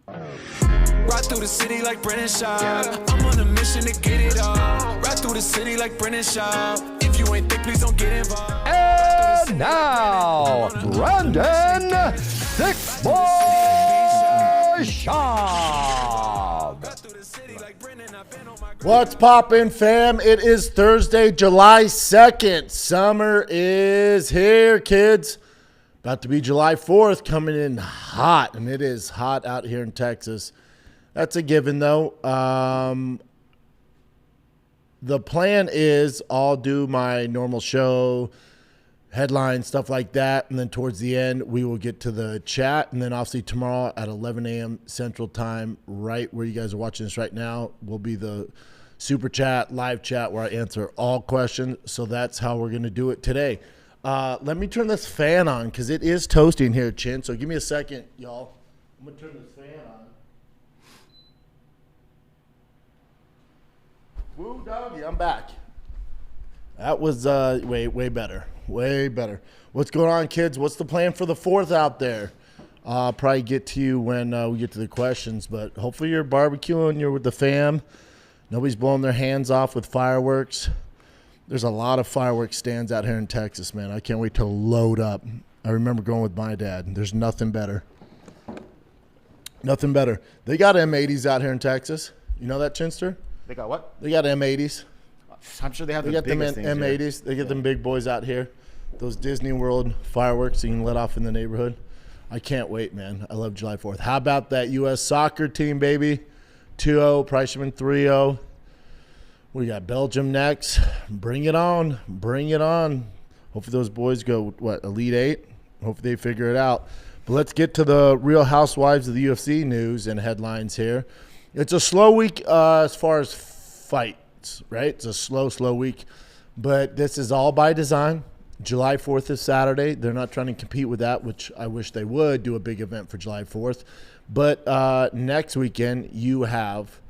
Ride through the city like Brennan Shaw. I'm on a mission to get it all. Ride through the city like Brennan Shaw. If you ain't thick, please don't get involved. And now, Brandon Thick Boy Shaw. What's poppin', fam? It is Thursday, July 2nd. Summer is here, kids. About to be July 4th, coming in hot, and it is hot out here in Texas. That's a given, though. The plan is I'll do my normal show, headlines, stuff like that, and then towards the end, we will get to the chat, and then obviously tomorrow at 11 a.m. Central Time, right where you guys are watching this right now, will be the super chat, live chat, where I answer all questions. So that's how we're going to do it today. Let me turn this fan on because it is toasting here, Chin. So give me a second, y'all. I'm going to turn this fan on. Woo, doggy, I'm back. That was way better. Way better. What's going on, kids? What's the plan for the 4th out there? I'll probably get to you when we get to the questions, but hopefully you're barbecuing, you're with the fam. Nobody's blowing their hands off with fireworks. There's a lot of fireworks stands out here in Texas, man. I can't wait to load up. I remember going with my dad. There's nothing better. Nothing better. They got M80s out here in Texas. You know that, Chinster? They got what? They got M80s. I'm sure they have They the got them biggest things, M80s. They get them big boys out here. Those Disney World fireworks you can let off in the neighborhood. I can't wait, man. I love July 4th. How about that U.S. soccer team, baby? 2-0, Priceman 3-0. We got Belgium next. Bring it on. Bring it on. Hopefully those boys go, Elite 8? Hopefully they figure it out. But let's get to the Real Housewives of the UFC news and headlines here. It's a slow week as far as fights, right? It's a slow week. But this is all by design. July 4th is Saturday. They're not trying to compete with that, which I wish they would do a big event for July 4th. But next weekend, you have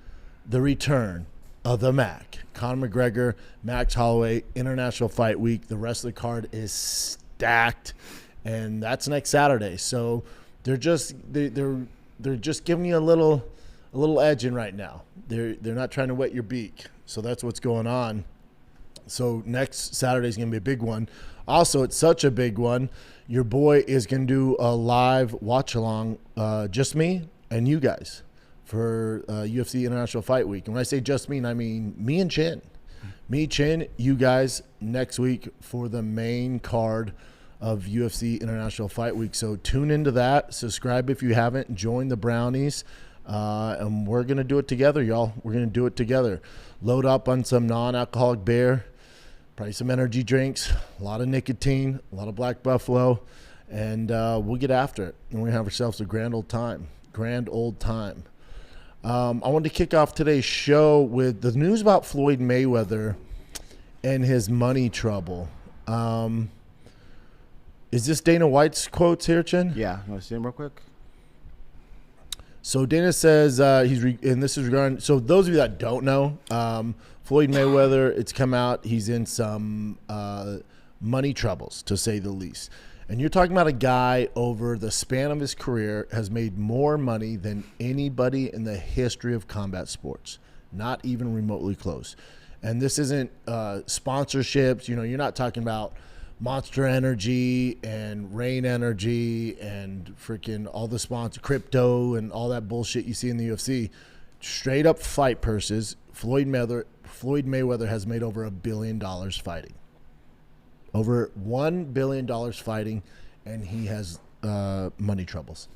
the return of the Mac. Conor McGregor, Max Holloway, International Fight Week. The rest of the card is stacked, and that's next Saturday. So they're just giving you a little edging right now. They're not trying to wet your beak. So that's what's going on. So next Saturday is going to be a big one. Also, it's such a big one. Your boy is going to do a live watch along, just me and you guys, for UFC International Fight Week. And when I say just me, I mean me and Chin. Me, Chin, you guys next week for the main card of UFC International Fight Week. So tune into that. Subscribe if you haven't. Join the Brownies. And we're going to do it together, y'all. We're going to do it together. Load up on some non-alcoholic beer, probably some energy drinks, a lot of nicotine, a lot of Black Buffalo, and we'll get after it. And we're going to have ourselves a grand old time. I wanted to kick off today's show with the news about Floyd Mayweather and his money trouble. Is this Dana White's quotes here, Chin? Yeah. You want to see them real quick? So Dana says and this is regarding. So those of you that don't know, Floyd Mayweather, it's come out he's in some money troubles, to say the least. And you're talking about a guy over the span of his career has made more money than anybody in the history of combat sports, not even remotely close. And this isn't sponsorships. You know, you're not talking about Monster Energy and Rain Energy and freaking all the sponsor crypto and all that bullshit you see in the UFC. Straight up fight purses. Floyd Mayweather has made over $1 billion fighting. Over $1 billion fighting, and he has money troubles.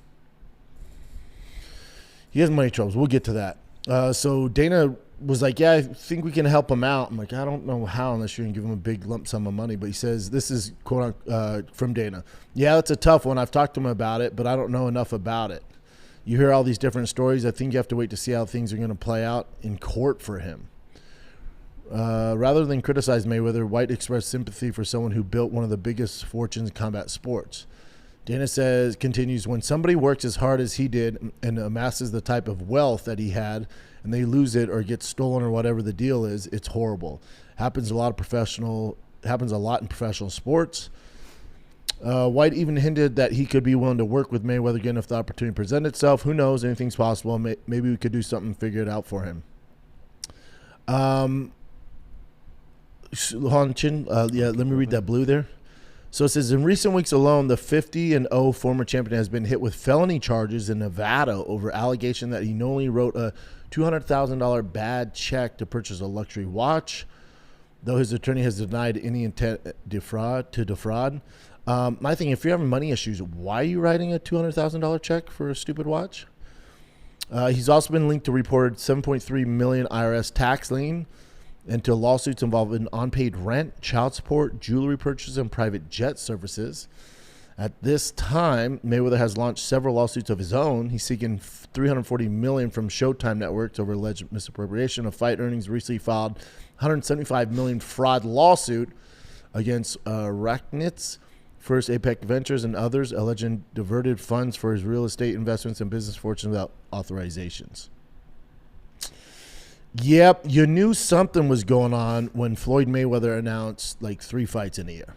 He has money troubles. We'll get to that. So Dana was like, yeah, I think we can help him out. I'm like, I don't know how unless you're going to give him a big lump sum of money. But he says, this is quote from Dana. Yeah, that's a tough one. I've talked to him about it, but I don't know enough about it. You hear all these different stories. I think you have to wait to see how things are going to play out in court for him. Rather than criticize Mayweather, White expressed sympathy for someone who built one of the biggest fortunes in combat sports. Dana continues, when somebody works as hard as he did and amasses the type of wealth that he had, and they lose it or get stolen or whatever the deal is, it's horrible. Happens a lot in professional sports. White even hinted that he could be willing to work with Mayweather again if the opportunity presented itself. Who knows? Anything's possible. Maybe we could do something, figure it out for him. Chin, let me read that blue there. So it says, in recent weeks alone, the 50-0 former champion has been hit with felony charges in Nevada over allegation that he knowingly wrote a $200,000 bad check to purchase a luxury watch, though his attorney has denied any intent to defraud. My thing, if you're having money issues, why are you writing a $200,000 check for a stupid watch? He's also been linked to reported $7.3 million IRS tax lien and to lawsuits involving unpaid rent, child support, jewelry purchases, and private jet services. At this time, Mayweather has launched several lawsuits of his own. He's seeking $340 million from Showtime Networks over alleged misappropriation of fight earnings. Recently filed $175 million fraud lawsuit against Racknitz, First Apex Ventures, and others, alleging diverted funds for his real estate investments and business fortune without authorizations. Yep, you knew something was going on when Floyd Mayweather announced like 3 fights in a year.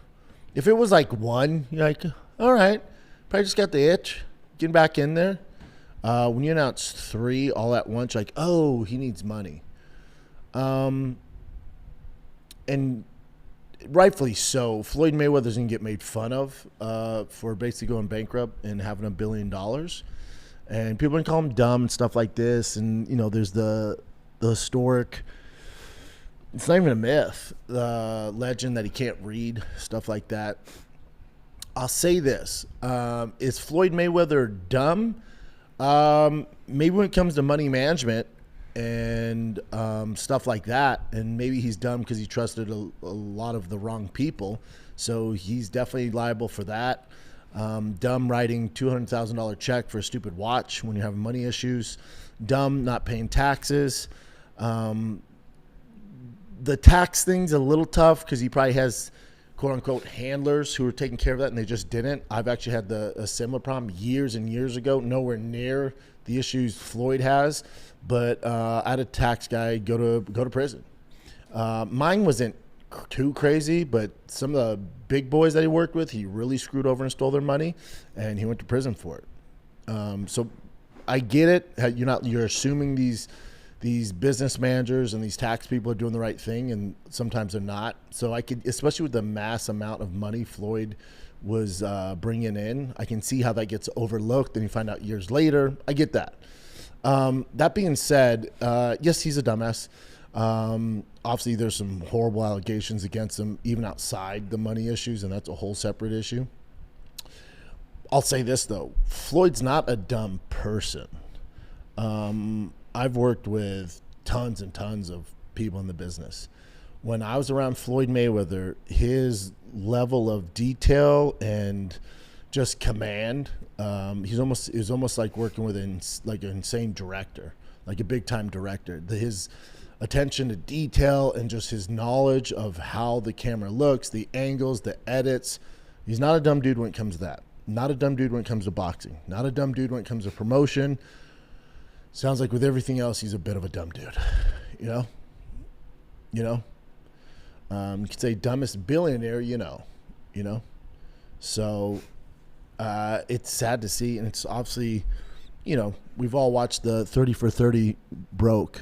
If it was like 1, you're like, all right, probably just got the itch, getting back in there. When you announce 3 all at once, like, oh, he needs money. And rightfully so, Floyd Mayweather's going to get made fun of for basically going bankrupt and having $1 billion. And people are going to call him dumb and stuff like this. And, you know, there's the historic, it's not even a myth, the legend that he can't read, stuff like that. I'll say this. Is Floyd Mayweather dumb? Maybe when it comes to money management and stuff like that, and maybe he's dumb because he trusted a lot of the wrong people, so he's definitely liable for that. Dumb writing $200,000 check for a stupid watch when you're having money issues. Dumb not paying taxes. The tax thing's a little tough because he probably has quote-unquote handlers who were taking care of that and they just didn't. I've actually had a similar problem years and years ago, nowhere near the issues Floyd has, but I had a tax guy go to prison. Mine wasn't too crazy, but some of the big boys that he worked with, he really screwed over and stole their money, and he went to prison for it. So I get it. You're assuming these business managers and these tax people are doing the right thing, and sometimes they're not. So I could, especially with the mass amount of money Floyd was bringing in, I can see how that gets overlooked and you find out years later. I get that. That being said, yes, he's a dumbass. Obviously, there's some horrible allegations against him, even outside the money issues, and that's a whole separate issue. I'll say this, though. Floyd's not a dumb person. I've worked with tons and tons of people in the business. When I was around Floyd Mayweather, his level of detail and just command, it was almost like working with an insane director, like a big time director. His attention to detail and just his knowledge of how the camera looks, the angles, the edits. He's not a dumb dude when it comes to that. Not a dumb dude when it comes to boxing. Not a dumb dude when it comes to promotion. Sounds like with everything else, he's a bit of a dumb dude. You know. You could say dumbest billionaire. So it's sad to see, and it's obviously, we've all watched the 30 for 30 broke.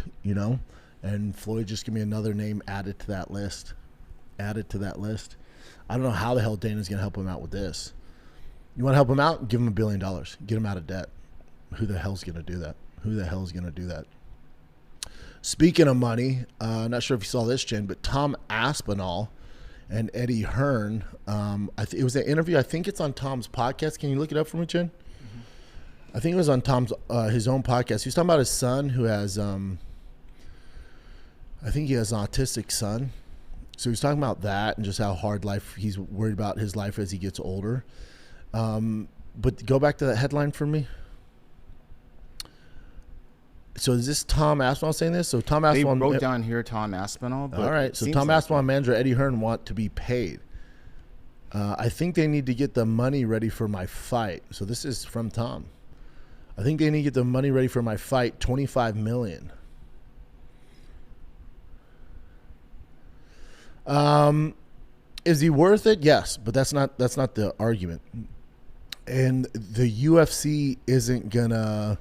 And Floyd just give me another name added to that list. I don't know how the hell Dana's gonna help him out with this. You want to help him out? Give him $1 billion. Get him out of debt. Who the hell's gonna do that? Speaking of money, not sure if you saw this, Jen, but Tom Aspinall and Eddie Hearn, it was an interview. I think it's on Tom's podcast. Can you look it up for me, Jen? Mm-hmm. I think it was on Tom's his own podcast. He was talking about his son who has, I think he has an autistic son. So he was talking about that and just how hard life, he's worried about his life as he gets older. But go back to that headline for me. So is this Tom Aspinall saying this? So Tom Aspinall. They wrote down here Tom Aspinall. All right. So Tom Aspinall and manager Eddie Hearn want to be paid. I think they need to get the money ready for my fight. So this is from Tom. I think they need to get the money ready for my fight. $25 million. Is he worth it? Yes, but that's not the argument. And the UFC isn't gonna.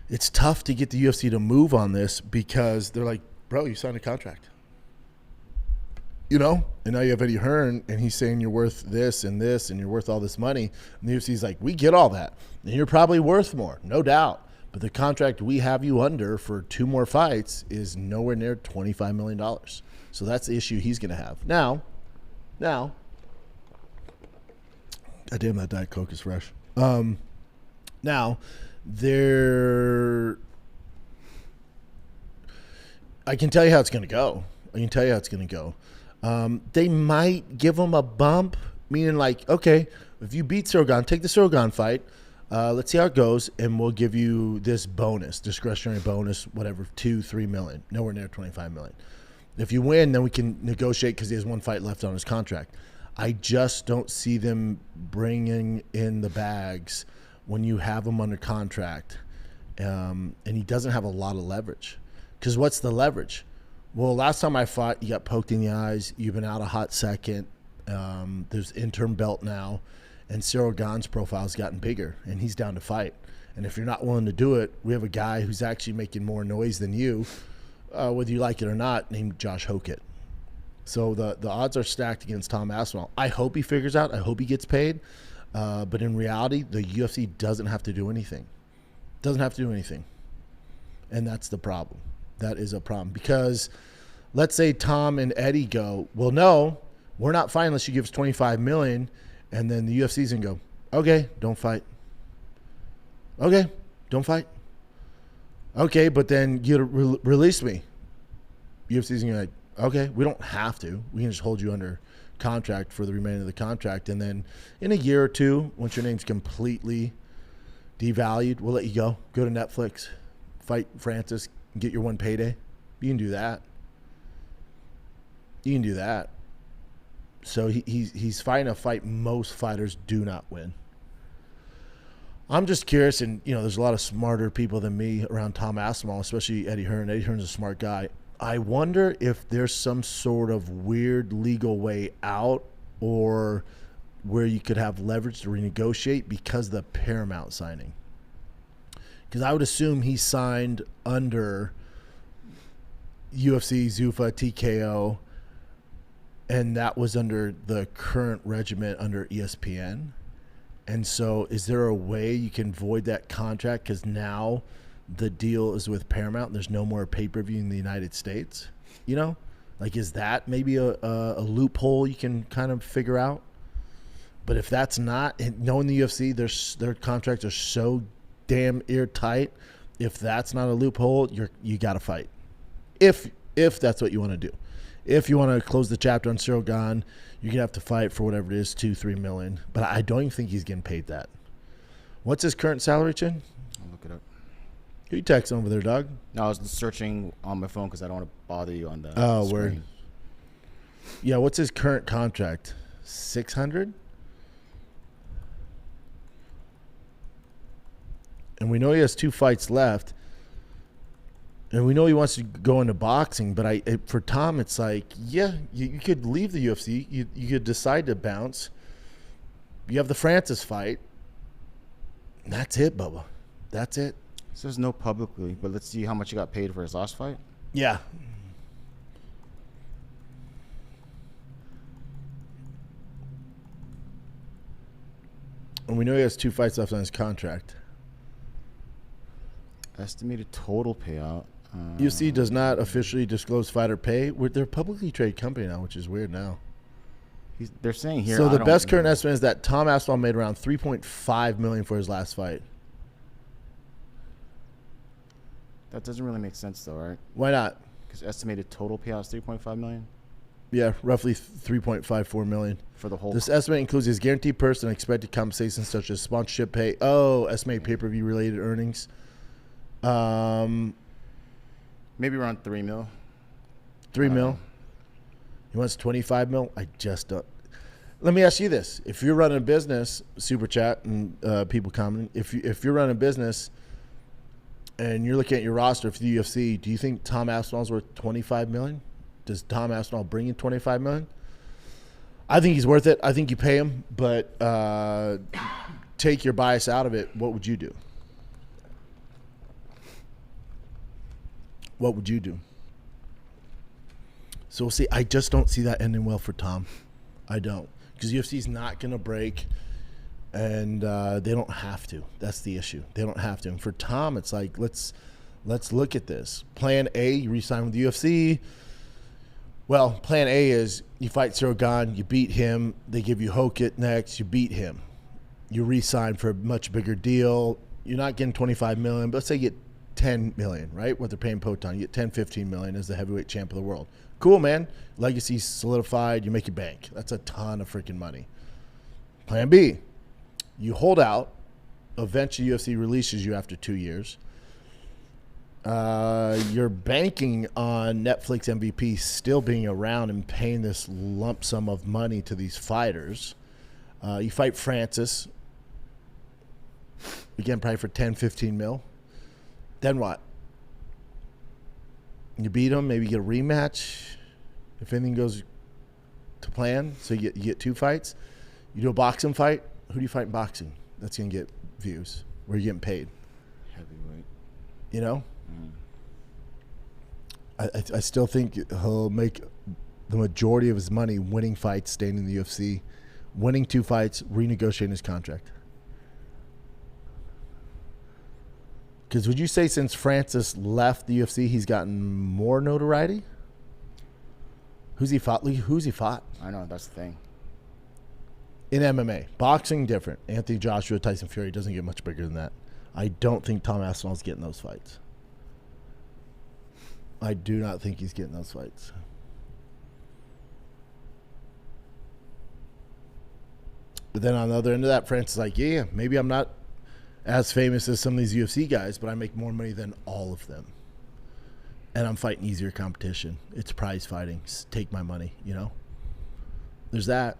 It's tough to get the UFC to move on this because they're like, bro, you signed a contract. You know? And now you have Eddie Hearn, and he's saying you're worth this, and you're worth all this money. And the UFC's like, we get all that. And you're probably worth more, no doubt. But the contract we have you under for 2 more fights is nowhere near $25 million. So that's the issue he's going to have. Now, God damn, that Diet Coke is fresh. Now, I can tell you how it's going to go. They might give him a bump, meaning like, okay, if you beat Ciryl, take the Ciryl fight. Let's see how it goes, and we'll give you this bonus, discretionary bonus, whatever, $2-3 million, nowhere near $25 million. If you win, then we can negotiate because he has 1 fight left on his contract. I just don't see them bringing in the bags when you have him under contract, and he doesn't have a lot of leverage. Because what's the leverage? Well, last time I fought, you got poked in the eyes. You've been out a hot second. There's interim belt now, and Ciryl Gane's profile's gotten bigger, and he's down to fight. And if you're not willing to do it, we have a guy who's actually making more noise than you, whether you like it or not, named Josh Hokett. So the odds are stacked against Tom Aspinall. I hope he figures out. I hope he gets paid. But in reality, the UFC doesn't have to do anything. And that's the problem. That is a problem. Because let's say Tom and Eddie go, well, no, we're not fighting unless you give us $25 million. And then the UFC's going to go, okay, don't fight. Okay, don't fight. Okay, but then you release me. UFC's going to be like, okay, we don't have to. We can just hold you under contract for the remainder of the contract. And then in a year or two, once your name's completely devalued, we'll let you go. Go to Netflix, fight Francis, and get your 1 payday. You can do that. So he's fighting a fight most fighters do not win. I'm just curious, and there's a lot of smarter people than me around Tom Aspinall, especially Eddie Hearn. Eddie Hearn's a smart guy. I wonder if there's some sort of weird legal way out, or where you could have leverage to renegotiate because of the Paramount signing. Because I would assume he signed under UFC, Zuffa, TKO, and that was under the current regiment under ESPN. And so is there a way you can void that contract because now the deal is with Paramount and there's no more pay-per-view in the United States? Is that maybe a loophole you can kind of figure out? But if that's not, and knowing the UFC, their contracts are so damn airtight. If that's not a loophole, you got to fight. If that's what you want to do. If you want to close the chapter on Ciryl Gane, you're going to have to fight for whatever it is, $2-3 million. But I don't even think he's getting paid that. What's his current salary, Chin? I'll look it up. Who you texting over there, dog? No, I was searching on my phone because I don't want to bother you on the screen. Word. Yeah, what's his current contract? 600? And we know he has 2 fights left. And we know he wants to go into boxing, but for Tom, it's like, yeah, you could leave the UFC. You could decide to bounce. You have the Francis fight. And that's it, Bubba. That's it. It says no publicly, but let's see how much he got paid for his last fight. Yeah. And we know he has 2 fights left on his contract. Estimated total payout. UFC does not officially disclose fighter pay. They're a publicly traded company now, which is weird now. They're saying here. So the best current estimate is that Tom Aspinall made around $3.5 million for his last fight. That doesn't really make sense, though, right? Why not? Because estimated total payout is $3.5 million. Yeah, roughly $3.54 million for the whole. This estimate includes his guaranteed purse and expected compensation such as sponsorship pay. Estimated pay-per-view related earnings. Maybe around $3 million. $3 million. He wants $25 million. I just don't. Let me ask you this: if you're running a business, super chat and people commenting, if you're running a business and you're looking at your roster for the UFC, do you think Tom Aspinall's worth $25 million? Does Tom Aspinall bring in $25 million? I think he's worth it. I think you pay him, but take your bias out of it. What would you do? What would you do? So we'll see. I just don't see that ending well for Tom. I don't. Because UFC's not going to break, and they don't have to. That's the issue. They don't have to. And for Tom, it's like, let's look at this. Plan A, you re-sign with the UFC. Well, plan A is you fight Cyril Gane, you beat him, they give you Hokit next, you beat him. You re-sign for a much bigger deal. You're not getting $25 million, but let's say you get $10 million, right? What they're paying Poton. You get $10, $15 million as the heavyweight champ of the world. Cool, man. Legacy's solidified. You make your bank. That's a ton of freaking money. Plan B, you hold out. Eventually, UFC releases you after 2 years. You're banking on Netflix MVP still being around and paying this lump sum of money to these fighters. You fight Francis. Again, probably for 10, 15 mil. Then what? You beat him, maybe you get a rematch if anything goes to plan. So you get 2 fights. You do a boxing fight. Who do you fight in boxing? That's going to get views. Where are you getting paid? Heavyweight. You know? I still think he'll make the majority of his money winning fights, staying in the UFC, winning 2 fights, renegotiating his contract. Because would you say since Francis left the UFC, he's gotten more notoriety? Who's he fought? Who's he fought? I know, that's the thing. In MMA. Boxing, different. Anthony Joshua, Tyson Fury doesn't get much bigger than that. I don't think Tom Aspinall's getting those fights. I do not think he's getting those fights. But then on the other end of that, Francis is like, yeah, maybe I'm not as famous as some of these UFC guys, but I make more money than all of them. And I'm fighting easier competition. It's prize fighting. Take my money, you know? There's that.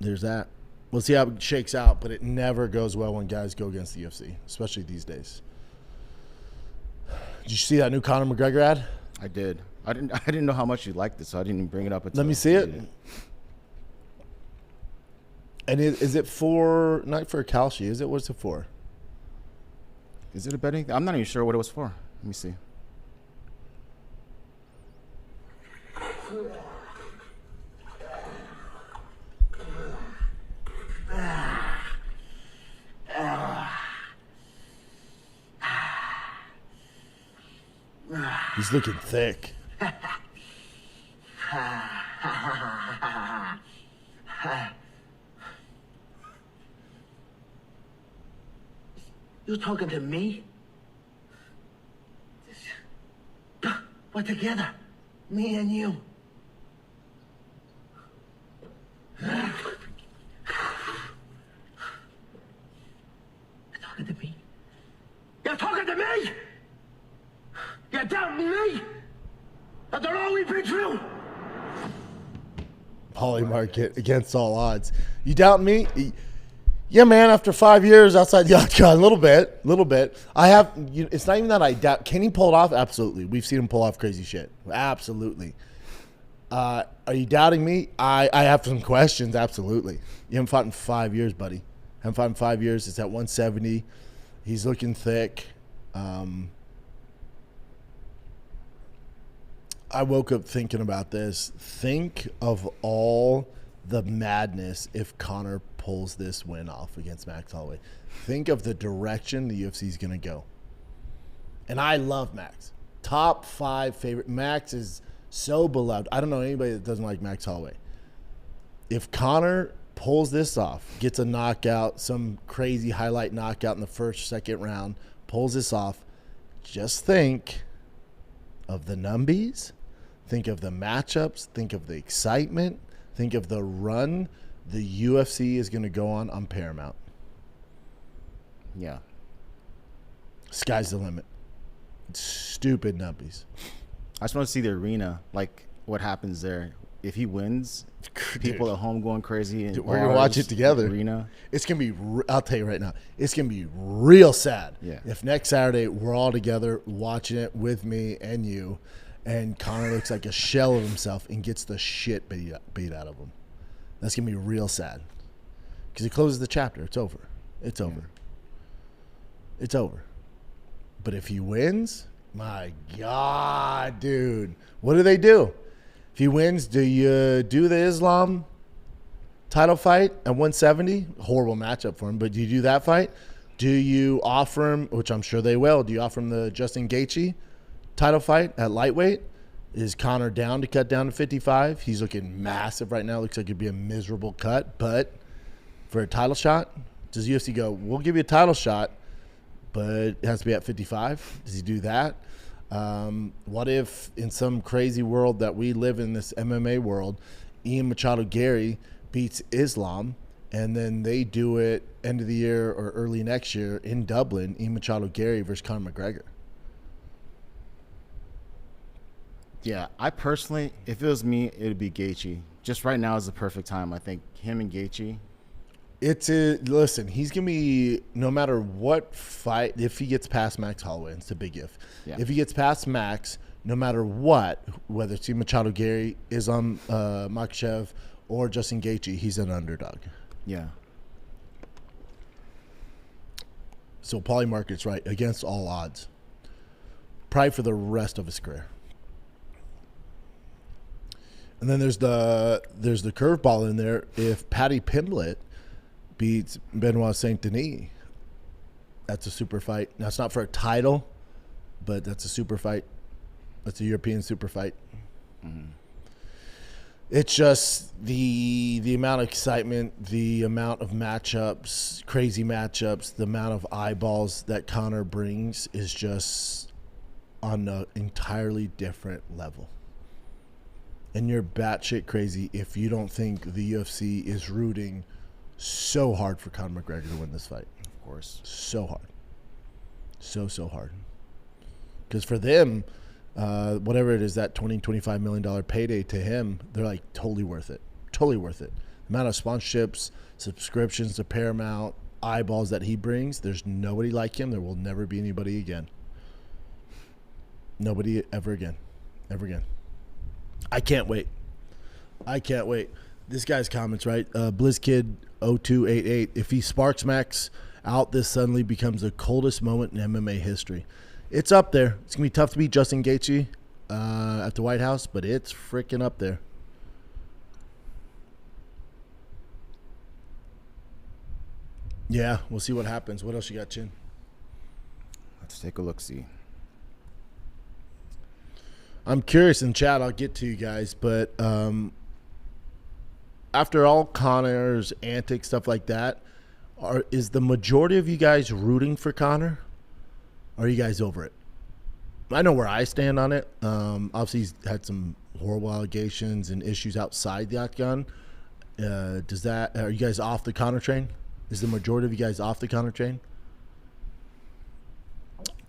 There's that. We'll see how it shakes out, but it never goes well when guys go against the UFC, especially these days. Did you see that new Conor McGregor ad? I did. I didn't know how much you liked it, so I didn't even bring it up. Let me see it. And is it for, not for Kalshi, is it? What's it for? Is it a betting thing? I'm not even sure what it was for. Let me see. He's looking thick. You talking to me? We're together, me and you. You're talking to me? You're talking to me? You're doubting me? After all we've been through? Paulie Market against all odds. You doubt me? Yeah, man, after 5 years outside the octagon, a little bit. It's not even that I doubt. Can he pull it off? Absolutely. We've seen him pull off crazy shit. Absolutely. Are you doubting me? I have some questions. Absolutely. You haven't fought in 5 years, buddy. Haven't fought in 5 years. It's at 170. He's looking thick. I woke up thinking about this. Think of all the madness if Conor pulls this win off against Max Holloway. Think of the direction the UFC is going to go. And I love Max. Top 5 favorite. Max is so beloved. I don't know anybody that doesn't like Max Holloway. If Conor pulls this off, gets a knockout, some crazy highlight knockout in the first, second round, pulls this off, just think of the numbies, think of the matchups, think of the excitement, think of the run the UFC is going to go on Paramount. Yeah. Sky's the limit. Stupid numbies. I just want to see the arena, like what happens there. If he wins, people at home going crazy. And we're going to watch it together. Arena. It's going to be, I'll tell you right now, it's going to be real sad Yeah. if next Saturday we're all together watching it with me and you, and Conor looks like a shell of himself and gets the shit beat out of him. That's going to be real sad. Because he closes the chapter. It's over. It's over. It's over. But if he wins, my God, dude. What do they do? If he wins, do you do the Islam title fight at 170? Horrible matchup for him. But do you do that fight? Do you offer him, which I'm sure they will, do you offer him the Justin Gaethje title fight at lightweight? Is Conor down to cut down to 55? He's looking massive right now. Looks like it'd be a miserable cut. But for a title shot, does UFC go, we'll give you a title shot, but it has to be at 55? Does he do that? What if in some crazy world that we live in, this MMA world, Machado Garry beats Islam, and then they do it end of the year or early next year in Dublin, Machado Garry versus Conor McGregor? Yeah, I personally, if it was me, it would be Gaethje. Just right now is the perfect time. I think him and Gaethje. Listen, he's going to be, no matter what fight, if he gets past Max Holloway, it's a big if. Yeah. If he gets past Max, no matter what, whether it's Machado Garry, Islam Makhachev, or Justin Gaethje, he's an underdog. Yeah. So Paulie Market's right, against all odds. Probably for the rest of his career. And then there's the curveball in there. If Paddy Pimblett beats Benoit Saint Denis, that's a super fight. Now, it's not for a title, but that's a super fight. That's a European super fight. Mm-hmm. It's just the amount of excitement, the amount of matchups, crazy matchups, the amount of eyeballs that Conor brings is just on an entirely different level. And you're batshit crazy if you don't think the UFC is rooting so hard for Conor McGregor to win this fight. Of course. So hard. So hard. Because for them, whatever it is, that $20-25 million payday to him, they're like totally worth it. Totally worth it. The amount of sponsorships, subscriptions to Paramount, eyeballs that he brings, there's nobody like him. There will never be anybody again. Nobody ever again. Ever again. I can't wait. I can't wait. This guy's comments, right? BlizzKid0288. If he sparks Max out, this suddenly becomes the coldest moment in MMA history. It's up there. It's going to be tough to beat Justin Gaethje at the White House, but it's freaking up there. Yeah, we'll see what happens. What else you got, Chin? Let's take a look-see. I'm curious in chat. I'll get to you guys, but after all Conor's antics, stuff like that, is the majority of you guys rooting for Conor? Or are you guys over it? I know where I stand on it. Obviously, he's had some horrible allegations and issues outside the octagon. Are you guys off the Conor train? Is the majority of you guys off the Conor train?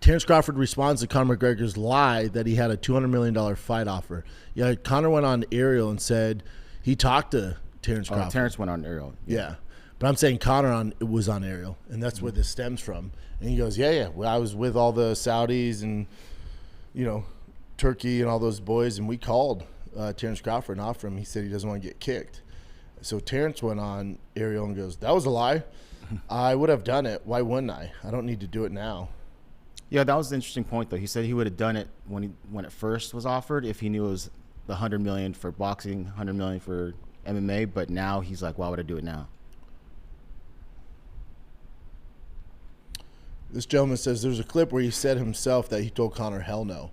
Terence Crawford responds to Conor McGregor's lie that he had a $200 million fight offer. Yeah, Conor went on Ariel and said he talked to Terence Crawford. Terence went on Ariel. Yeah. But I'm saying Conor was on Ariel, and that's where this stems from. And he goes, yeah. Well, I was with all the Saudis and, Turkey and all those boys, and we called Terence Crawford and offered him. He said he doesn't want to get kicked. So Terence went on Ariel and goes, that was a lie. I would have done it. Why wouldn't I? I don't need to do it now. Yeah, that was the interesting point, though. He said he would have done it when it first was offered if he knew it was the $100 million for boxing, $100 million for MMA. But now he's like, why would I do it now? This gentleman says there's a clip where he said himself that he told Conor hell no.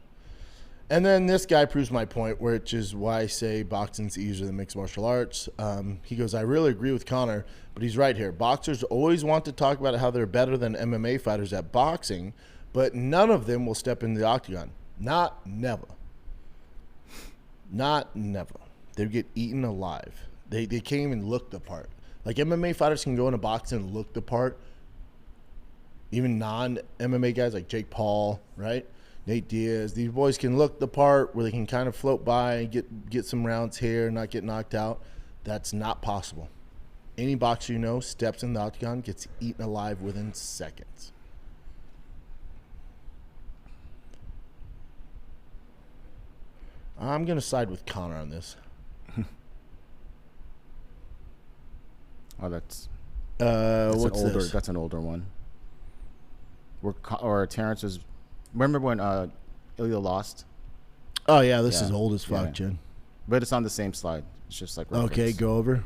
And then this guy proves my point, which is why I say boxing's easier than mixed martial arts. He goes, I really agree with Conor, but he's right here. Boxers always want to talk about how they're better than MMA fighters at boxing, but none of them will step into the octagon. Not never. Not never. They get eaten alive. They can't even look the part. Like MMA fighters can go into boxing and look the part. Even non-MMA guys like Jake Paul, right? Nate Diaz. These boys can look the part where they can kind of float by and get some rounds here and not get knocked out. That's not possible. Any boxer steps in the octagon, gets eaten alive within seconds. I'm going to side with Conor on this. Oh, that's What's an older. this? That's an older one. Or Terence was. Remember when Ilia lost? Oh yeah, this Yeah. is old as fuck, Yeah. Jen. But it's on the same slide. It's just like reference. Okay, go over.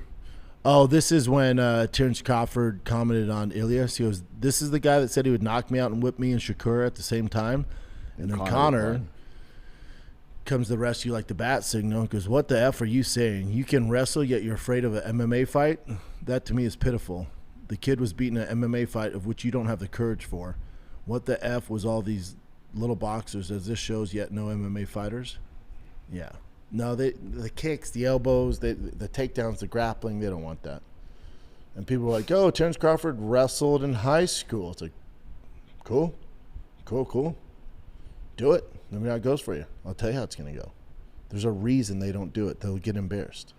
Oh, this is when Terence Crawford commented on Ilia. He goes, "This is the guy that said he would knock me out and whip me and Shakura at the same time." And then Conor comes to the rescue like the bat signal. Goes, "What the F are you saying? You can wrestle, yet you're afraid of an MMA fight? That to me is pitiful. The kid was beating an MMA fight of which you don't have the courage for. What the F was all these little boxers, as this shows yet no MMA fighters?" Yeah. No, the kicks, the elbows, the takedowns, the grappling, they don't want that. And people are like, "Oh, Terence Crawford wrestled in high school." It's like, cool. Do it. Let me know how it goes for you. I'll tell you how it's going to go. There's a reason they don't do it. They'll get embarrassed.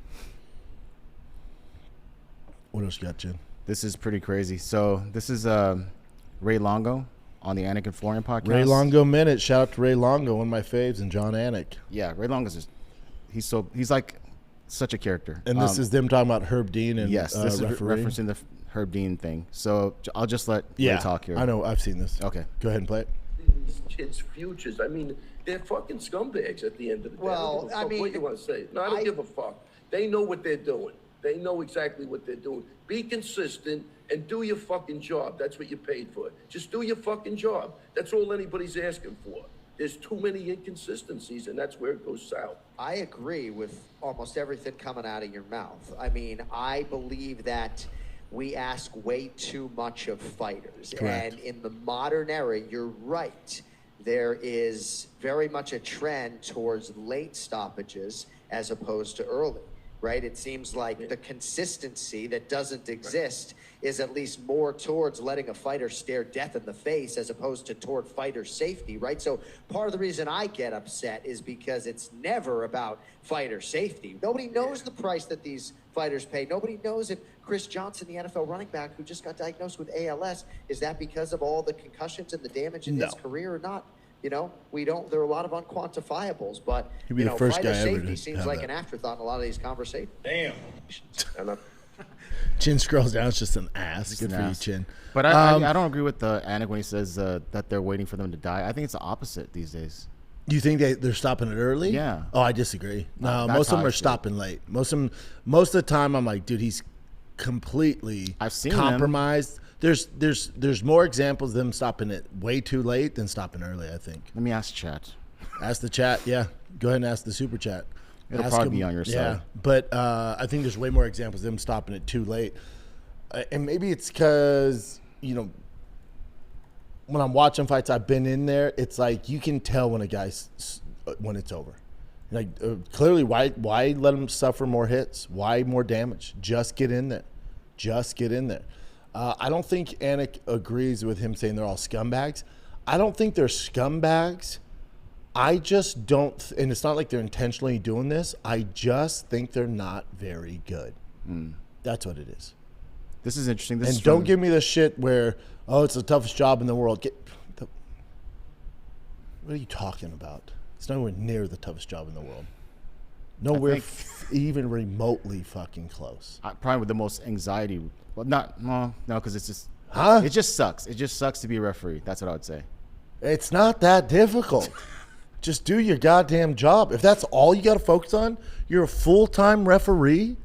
What else you got, Jen? This is pretty crazy. So this is Ray Longo on the Anik and Florian podcast. Ray Longo Minute. Shout out to Ray Longo, one of my faves, and John Anik. Yeah, Ray Longo's just he's like such a character. And this is them talking about Herb Dean and yes, this referee. is referencing the Herb Dean thing. So I'll just let Ray talk here. I know. I've seen this. Okay. Go ahead and play it. These kids' futures. I mean, they're fucking scumbags at the end of the day. Well, I don't give a fuck what you want to say. No, I don't give a fuck. They know what they're doing. They know exactly what they're doing. Be consistent and do your fucking job. That's what you're paid for. Just do your fucking job. That's all anybody's asking for. There's too many inconsistencies, and that's where it goes south. I agree with almost everything coming out of your mouth. I mean, I believe that we ask way too much of fighters. Correct. And in the modern era, you're right. There is very much a trend towards late stoppages as opposed to early, right? It seems like the consistency that doesn't exist is at least more towards letting a fighter stare death in the face as opposed to toward fighter safety, right? So part of the reason I get upset is because it's never about fighter safety. Nobody knows the price that these fighters pay. Nobody knows if Chris Johnson, the NFL running back who just got diagnosed with ALS, is that because of all the concussions and the damage in his career or not? You know, we don't. There are a lot of unquantifiables, but He'd be you the know, first fighter guy ever safety to seems have like that. an afterthought in a lot of these conversations. Damn. And Chin scrolls down. It's just an ass. Good an for ass. you, Chin. But I don't agree with Anik when he says that they're waiting for them to die. I think it's the opposite these days. Do you think they're stopping it early? Yeah. Oh, I disagree. No, that's most of how them I are feel. stopping late. Most of the time, I'm like, dude, he's completely I've seen compromised. There's more examples of them stopping it way too late than stopping early, I think. Let me ask chat. Ask the chat. Yeah. Go ahead and ask the super chat. It'll Ask probably them. be on your Yeah. side. But I think there's way more examples of them stopping it too late. And maybe it's because, you know, when I'm watching fights, I've been in there. It's like you can tell when a guy's when it's over. Like clearly, why let him suffer more hits? Why more damage? Just get in there. Just get in there. I don't think Anik agrees with him saying they're all scumbags. I don't think they're scumbags. I just don't, and it's not like they're intentionally doing this. I just think they're not very good. That's what it is. This is interesting. This And is don't give me the shit where, oh, it's the toughest job in the world. What are you talking about? It's nowhere near the toughest job in the world. Nowhere even remotely fucking close. probably with the most anxiety. Well, no, because it's just Huh? It just sucks. It just sucks to be a referee. That's what I would say. It's not that difficult. Just do your goddamn job. If that's all you got to focus on, you're a full-time referee.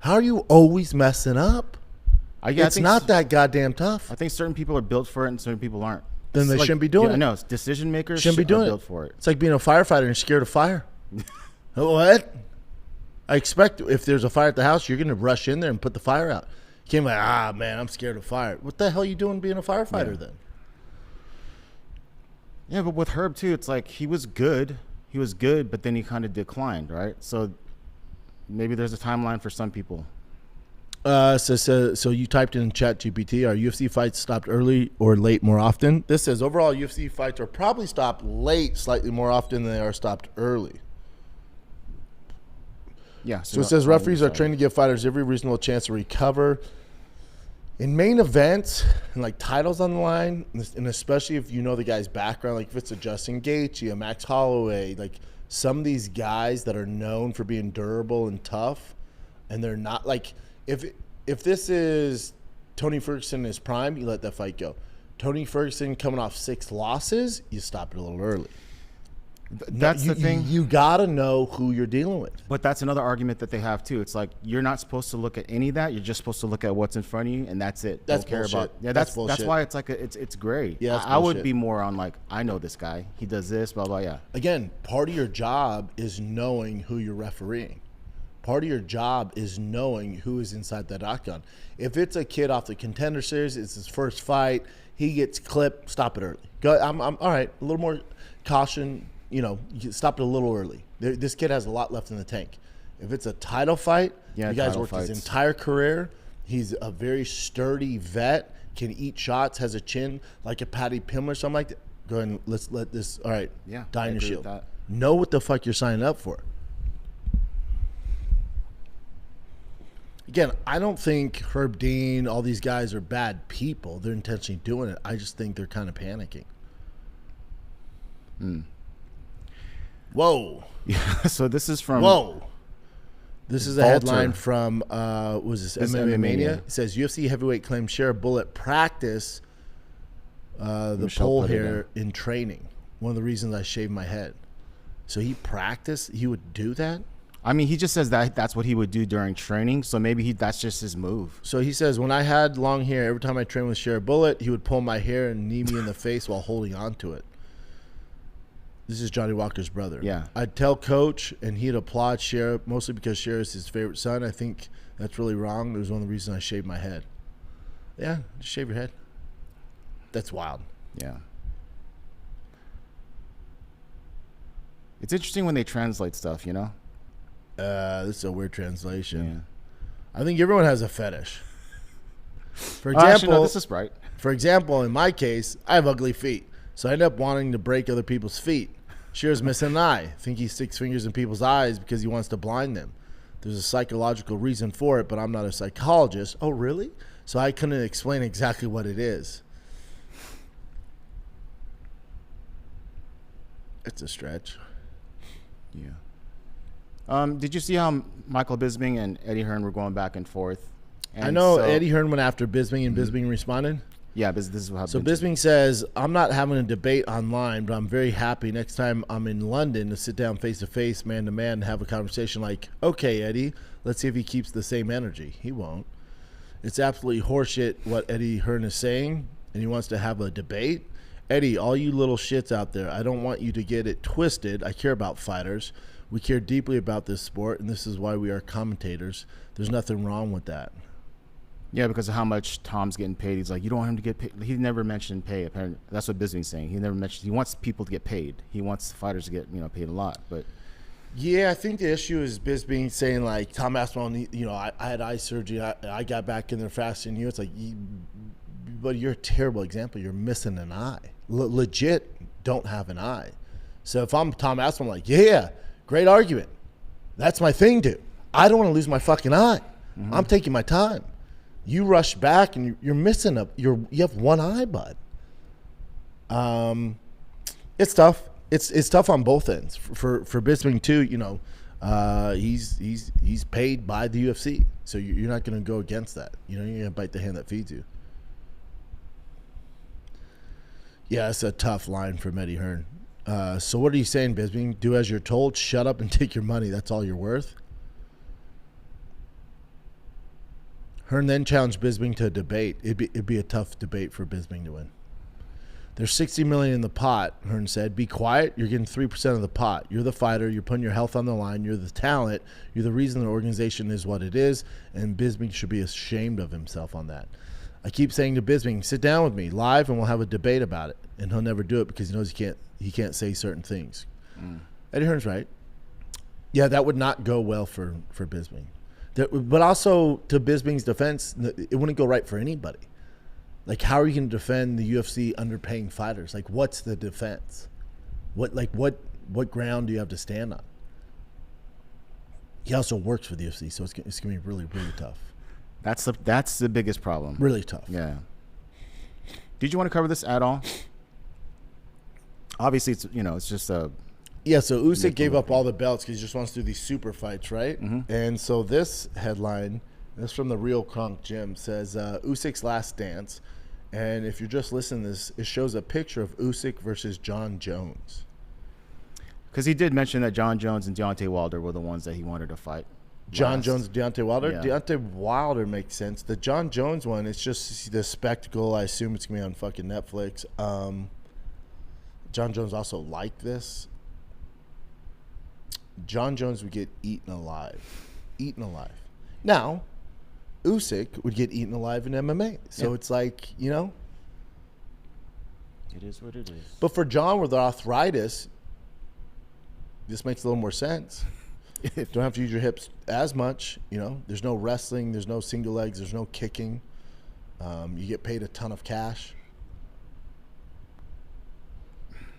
How are you always messing up? I It's think not that goddamn tough. I think certain people are built for it and certain people aren't. Then It's they shouldn't be doing I it. know. Decision makers Shouldn't be are doing built it. for it. It's like being a firefighter and you're scared of fire. What? I expect if there's a fire at the house, you're going to rush in there and put the fire out. You can't be like, man, I'm scared of fire. What the hell are you doing being a firefighter then? Yeah, but with Herb too, it's like he was good. He was good, but then he kind of declined, right? So maybe there's a timeline for some people. So you typed in ChatGPT, are UFC fights stopped early or late more often? This says overall UFC fights are probably stopped late slightly more often than they are stopped early. Yeah. So it says referees are trained to give fighters every reasonable chance to recover. In main events and like titles on the line, and especially if you know the guy's background, like if it's a Justin Gaethje, a Max Holloway, like some of these guys that are known for being durable and tough, and they're not like if if this is Tony Ferguson in his prime, you let that fight go. Tony Ferguson coming off 6 losses, you stop it a little early. That's the thing. You got to know who you're dealing with. But that's another argument that they have too. It's like you're not supposed to look at any of that. You're just supposed to look at what's in front of you, and that's it. That's Don't care bullshit. about. Yeah, That's that's bullshit. why it's like it's gray. Yeah, that's I would bullshit. be more on like, I know this guy. He does this, blah blah. Yeah. Again, part of your job is knowing who you're refereeing. Part of your job is knowing who is inside that octagon. If it's a kid off the Contender Series, it's his first fight, he gets clipped, stop it early. Go. I'm all right. A little more caution. You stop it a little early. This kid has a lot left in the tank. If it's a title fight, Yeah, the guy's title worked fights. his entire career. He's a very sturdy vet, can eat shots, has a chin like a Paddy Pimblett or something like that. Go ahead and let's let this, all right, Yeah, die I in your agree shield. with that. Know what the fuck you're signing up for. Again, I don't think Herb Dean, all these guys are bad people. They're intentionally doing it. I just think they're kind of panicking. Whoa. Yeah. So this is from. Whoa. This is a Walter. headline from, was this This MMA MMA Mania? Mania. It says UFC heavyweight claims Shara Bullet practice the Michelle pole put it hair in training. One of the reasons I shaved my head. So he practiced? He would do that? I mean, he just says that that's what he would do during training. So maybe that's just his move. So he says, when I had long hair, every time I trained with Shara Bullet, he would pull my hair and knee me in the face while holding on to it. This is Johnny Walker's brother. Yeah. I'd tell Coach, and he'd applaud Shara, mostly because Shara is his favorite son. I think that's really wrong. It was one of the reasons I shaved my head. Yeah, just shave your head. That's wild. Yeah. It's interesting when they translate stuff, This is a weird translation. Yeah. I think everyone has a fetish. For Actually, example, no, this is right. For example, in my case, I have ugly feet, so I end up wanting to break other people's feet. Shara's missing an eye. I think he sticks fingers in people's eyes because he wants to blind them. There's a psychological reason for it, but I'm not a psychologist. Oh, really? So I couldn't explain exactly what it is. It's a stretch. Yeah. Did you see how Michael Bisping and Eddie Hearn were going back and forth? And I know so- Eddie Hearn went after Bisping, and Bisping responded. Yeah, this is how. So Bisping says, I'm not having a debate online, but I'm very happy next time I'm in London to sit down face-to-face, man-to-man, and have a conversation like, okay, Eddie, let's see if he keeps the same energy. He won't. It's absolutely horseshit what Eddie Hearn is saying, and he wants to have a debate. Eddie, all you little shits out there, I don't want you to get it twisted. I care about fighters. We care deeply about this sport, and this is why we are commentators. There's nothing wrong with that. Yeah, because of how much Tom's getting paid. He's like, you don't want him to get paid. He never mentioned pay. Apparently, that's what Bisping's saying. He never mentioned. He wants people to get paid. He wants fighters to get paid a lot. But yeah, I think the issue is Bisping saying like Tom Aspinall. I had eye surgery. I got back in there faster than you. It's like, but you're a terrible example. You're missing an eye. Legit, don't have an eye. So if I'm Tom Aspinall, I'm like, yeah, great argument. That's my thing, dude. I don't want to lose my fucking eye. I'm taking my time. You rush back and you're missing you have one eye, bud. It's tough. It's tough on both ends. For Bisping too, he's paid by the UFC, so you're not going to go against that. You're going to bite the hand that feeds you. Yeah, it's a tough line from Eddie Hearn. So what are you saying, Bisping? Do as you're told. Shut up and take your money. That's all you're worth. Hearn then challenged Bisping to a debate. It'd be a tough debate for Bisping to win. There's $60 million in the pot, Hearn said. Be quiet. You're getting 3% of the pot. You're the fighter. You're putting your health on the line. You're the talent. You're the reason the organization is what it is, and Bisping should be ashamed of himself on that. I keep saying to Bisping, sit down with me live and we'll have a debate about it. And he'll never do it because he knows he can't say certain things. Eddie Hearn's right. Yeah, that would not go well for Bisping. But also, to Bisping's defense, it wouldn't go right for anybody. Like, how are you going to defend the UFC underpaying fighters? Like, what's the defense? What ground do you have to stand on? He also works for the UFC, so it's going to be really, really tough. that's the biggest problem. Really tough. Yeah. Did you want to cover this at all? Obviously, it's just a. Yeah, so Usyk gave up all the belts because he just wants to do these super fights, right? And so this headline This from the Real Kronk Gym. Says Usyk's last dance. And if you're just listening to this, it shows a picture of Usyk versus Jon Jones. Because he did mention that Jon Jones and Deontay Wilder were the ones that he wanted to fight. Jon Jones, Deontay Wilder? Yeah. Deontay Wilder makes sense. The Jon Jones one, it's just the spectacle. I assume it's going to be on fucking Netflix. Jon Jones also liked this. Jon Jones would get eaten alive. Eaten alive. Now, Usyk would get eaten alive in MMA. So it's like, you know. It is what it is. But for Jon with arthritis, this makes a little more sense. Don't have to use your hips as much. You know, there's no wrestling. There's no single legs. There's no kicking. You get paid a ton of cash.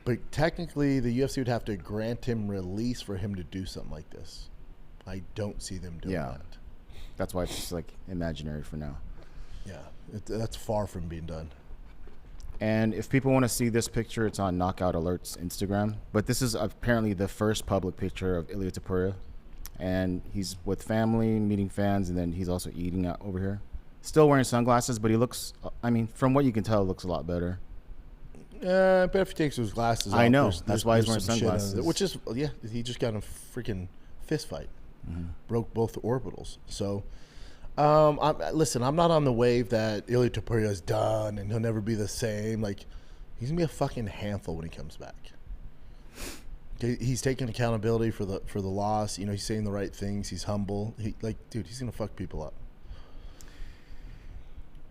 But technically, the UFC would have to grant him release for him to do something like this. I don't see them doing that. That's why it's just like imaginary for now. Yeah, that's far from being done. And if people want to see this picture, it's on Knockout Alert's Instagram. But this is apparently the first public picture of Ilia Topuria. And he's with family, meeting fans, and then he's also eating out over here. Still wearing sunglasses, but he looks, I mean, from what you can tell, looks a lot better. But if he takes his glasses off, I know. That's why he's wearing some shit sunglasses. which is, yeah, he just got in a freaking fist fight. Broke both orbitals. So, listen, I'm not on the wave that Ilia Topuria is done and he'll never be the same. Like, he's going to be a fucking handful when he comes back. He's taking accountability for the loss. You know, he's saying the right things. He's humble. Dude, he's going to fuck people up.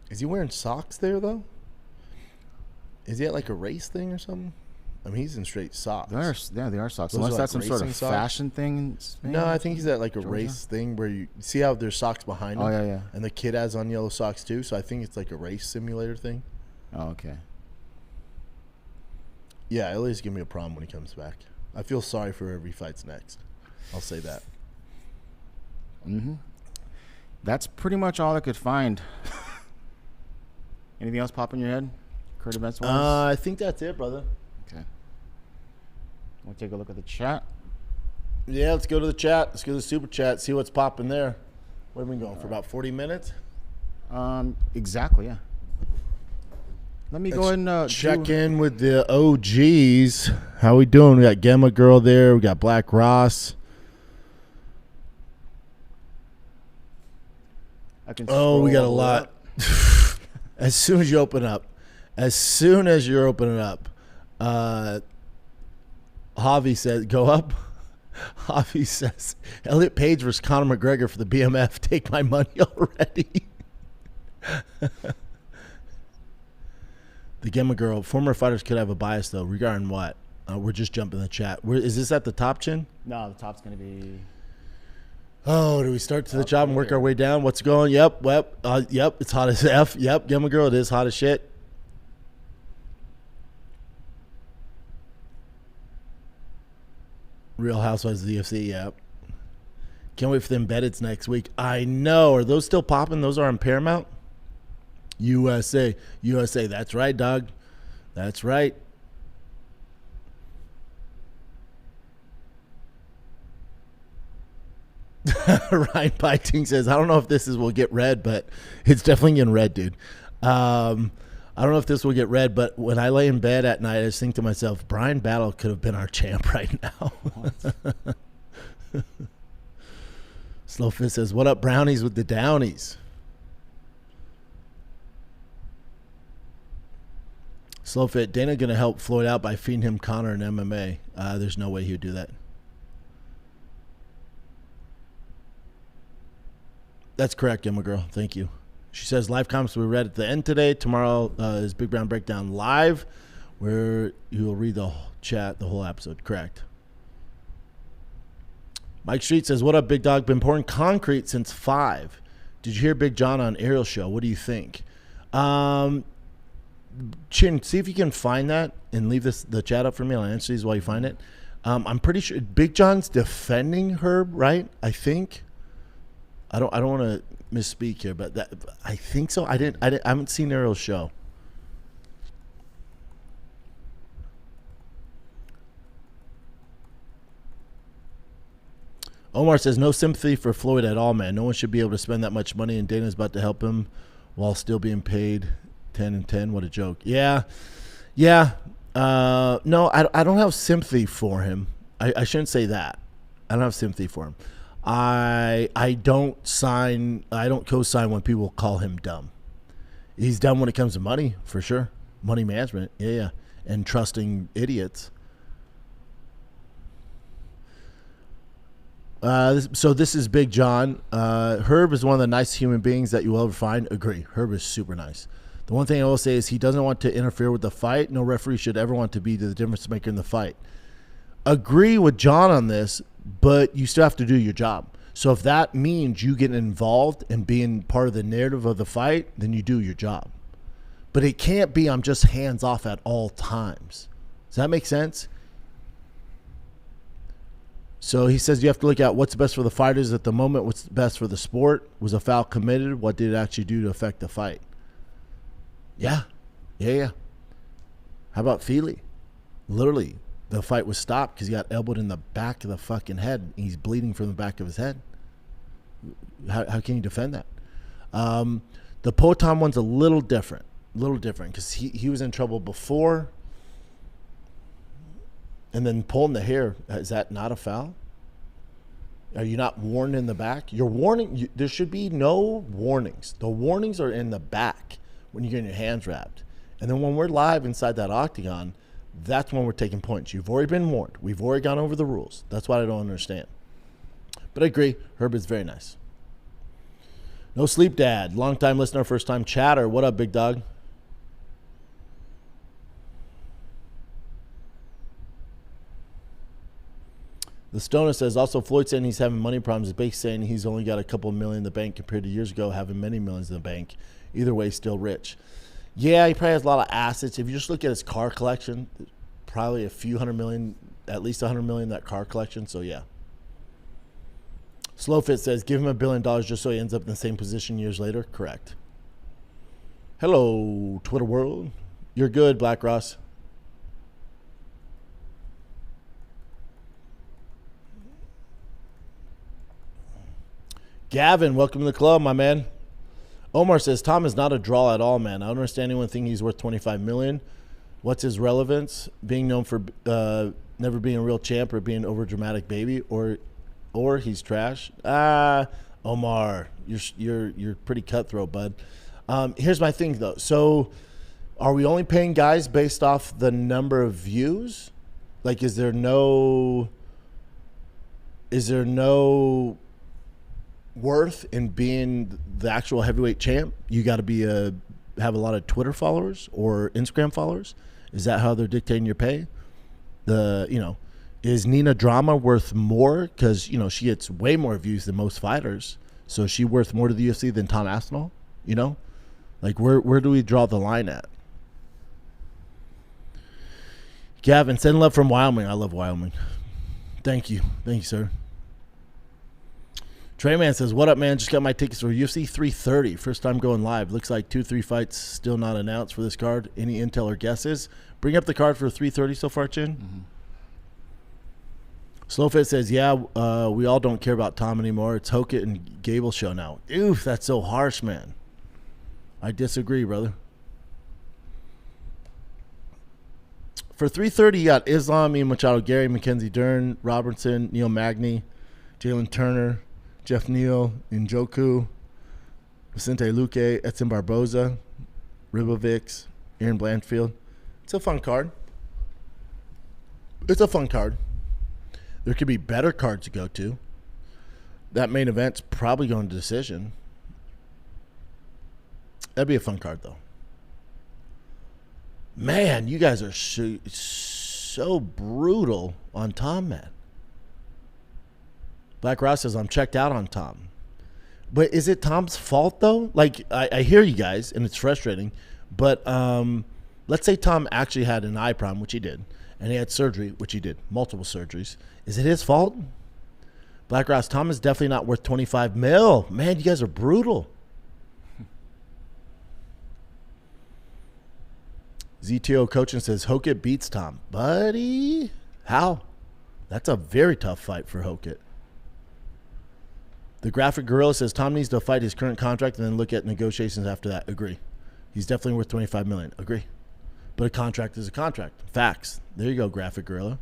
Is he wearing socks there, though? Is he at like a race thing or something? I mean, he's in straight socks. They are socks. Those Unless are that's like some sort of racing socks? fashion thing in Spain? No, I think he's at like a Georgia? race thing where you see how there's socks behind him. Oh, yeah. And the kid has on yellow socks too. So I think it's like a race simulator thing. Oh, okay. Yeah, Ilia's gonna be a problem when he comes back. I feel sorry for whoever he fights next. I'll say that. That's pretty much all I could find. Anything else pop in your head? Current events wise? I think that's it, brother. Okay. We'll take a look at the chat. Yeah, let's go to the chat. Let's go to the super chat. See what's popping there. What have we been going for? About 40 minutes. Exactly, yeah. Let me go ahead and check in with the OGs. How we doing? We got Gemma Girl there. We got Black Ross. We got a lot. As soon as you're opening up, Javi says, go up. Javi says, Elliot Page versus Conor McGregor for the BMF. Take my money already. The Gemma Girl. Former fighters could have a bias, though. Regarding what? We're just jumping the chat. Is this at the top, Chin? No, the top's going to be... Oh, do we start to the job and work our way down? What's going? Yep. It's hot as F. Yep, Gemma Girl, it is hot as shit. Real Housewives of the UFC, yep. Can't wait for the embeddeds next week. I know. Are those still popping? Those are on Paramount? USA. That's right, dog. That's right. Ryan Piting says, I don't know if this will get read, but it's definitely getting read, dude. I don't know if this will get read, but when I lay in bed at night, I just think to myself, Brian Battle could have been our champ right now. Slowfist says, what up, brownies with the downies? Slowfit, Dana going to help Floyd out by feeding him Conor in MMA. There's no way he would do that. That's correct, Emma Girl. Thank you. She says live comments will be read at the end today. Tomorrow is Big Brown Breakdown live, where you will read the chat, the whole episode. Correct. Mike Street says, what up, big dog? Been pouring concrete since 5. Did you hear Big John on Ariel Show? What do you think? Chin, see if you can find that and leave the chat up for me. I'll answer these while you find it. I'm pretty sure Big John's defending Herb, right? I think. I don't want to misspeak here, but I think so. I haven't seen Ariel's show. Omar says, no sympathy for Floyd at all, man. No one should be able to spend that much money, and Dana's about to help him while still being paid 10 and 10. What a joke. Yeah. No, I don't have sympathy for him. I shouldn't say that. I don't have sympathy for him. I don't co-sign when people call him dumb. He's dumb when it comes to money, for sure. Money management, yeah. And trusting idiots. So this is Big John. Herb is one of the nicest human beings that you will ever find. Agree. Herb is super nice. The one thing I will say is he doesn't want to interfere with the fight. No referee should ever want to be the difference maker in the fight. Agree with John on this, but you still have to do your job. So if that means you get involved and being part of the narrative of the fight, then you do your job. But it can't be I'm just hands off at all times. Does that make sense? So he says you have to look at what's best for the fighters at the moment, what's best for the sport. Was a foul committed? What did it actually do to affect the fight? Yeah. How about Feely? Literally, the fight was stopped because he got elbowed in the back of the fucking head. He's bleeding from the back of his head. How can you defend that? The Potam one's a little different because he was in trouble before. And then pulling the hair, is that not a foul? Are you not warned in the back? You're warning. There should be no warnings. The warnings are in the back when you're getting your hands wrapped. And then when we're live inside that octagon, that's when we're taking points. You've already been warned. We've already gone over the rules. That's what I don't understand. But I agree. Herb is very nice. No Sleep Dad. Long-time listener, first-time chatter. What up, big dog? The Stoner says, also Floyd saying he's having money problems is basically saying he's only got a couple million in the bank compared to years ago having many millions in the bank. Either way, still rich. Yeah, he probably has a lot of assets. If you just look at his car collection, probably a few hundred million, at least 100 million in that car collection. So, yeah. Slowfit says, give him $1 billion just so he ends up in the same position years later. Correct. Hello, Twitter world. You're good, Black Ross. Gavin, welcome to the club, my man. Omar says, Tom is not a draw at all, man. I don't understand anyone thinking he's worth $25 million. What's his relevance? Being known for never being a real champ or being an over-dramatic baby, or he's trash? Omar, you're pretty cutthroat, bud. Here's my thing, though. So are we only paying guys based off the number of views? Like, is there no worth in being the actual heavyweight champ? You got to have a lot of Twitter followers or Instagram followers. Is that how they're dictating your pay? Is Nina Drama worth more because she gets way more views than most fighters? So is she worth more to the UFC than Tom Aspinall? Like where do we draw the line at? Gavin, send love from Wyoming. I love Wyoming. Thank you, sir. Treyman says, what up, man? Just got my tickets for UFC 330. First time going live. Looks like 2-3 fights still not announced for this card. Any intel or guesses? Bring up the card for 330 so far, Chin. Mm-hmm. Slowfit says, yeah, we all don't care about Tom anymore. It's Hokett and Gable show now. Oof, that's so harsh, man. I disagree, brother. For 330, you got Islam, Machado Garry, Mackenzie Dern, Robertson, Neil Magny, Jalen Turner, Jeff Neal, Njoku, Vicente Luque, Edson Barboza, Ribovics, Aaron Blanchfield. It's a fun card. There could be better cards to go to. That main event's probably going to decision. That'd be a fun card, though. Man, you guys are so brutal on Tom, man. Black Ross says, I'm checked out on Tom. But is it Tom's fault, though? Like, I hear you guys, and it's frustrating. But let's say Tom actually had an eye problem, which he did, and he had surgery, which he did, multiple surgeries. Is it his fault? Black Ross, Tom is definitely not worth $25 million. Man, you guys are brutal. ZTO coaching says, Hokett beats Tom. Buddy, how? That's a very tough fight for Hokett. The Graphic Gorilla says Tom needs to fight his current contract and then look at negotiations after that. Agree. He's definitely worth $25 million. Agree. But a contract is a contract. Facts. There you go, Graphic Gorilla.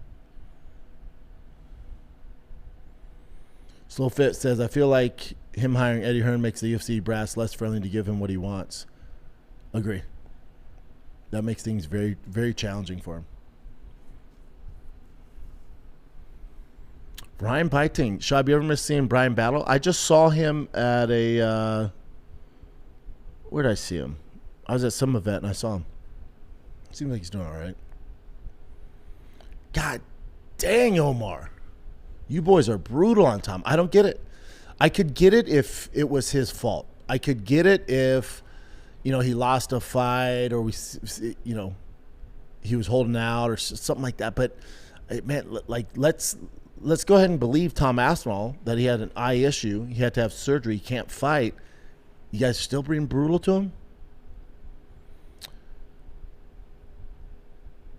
Slow Fit says, I feel like him hiring Eddie Hearn makes the UFC brass less friendly to give him what he wants. Agree. That makes things very, very challenging for him. Brian Piting. Shab, you ever miss seeing Brian battle? I just saw him at a... where did I see him? I was at some event and I saw him. Seems like he's doing all right. God dang, Omar. You boys are brutal on Tom. I don't get it. I could get it if it was his fault. I could get it if, he lost a fight or he was holding out or something like that. But man, like let's go ahead and believe Tom Aspinall that he had an eye issue. He had to have surgery. He can't fight. You guys still being brutal to him?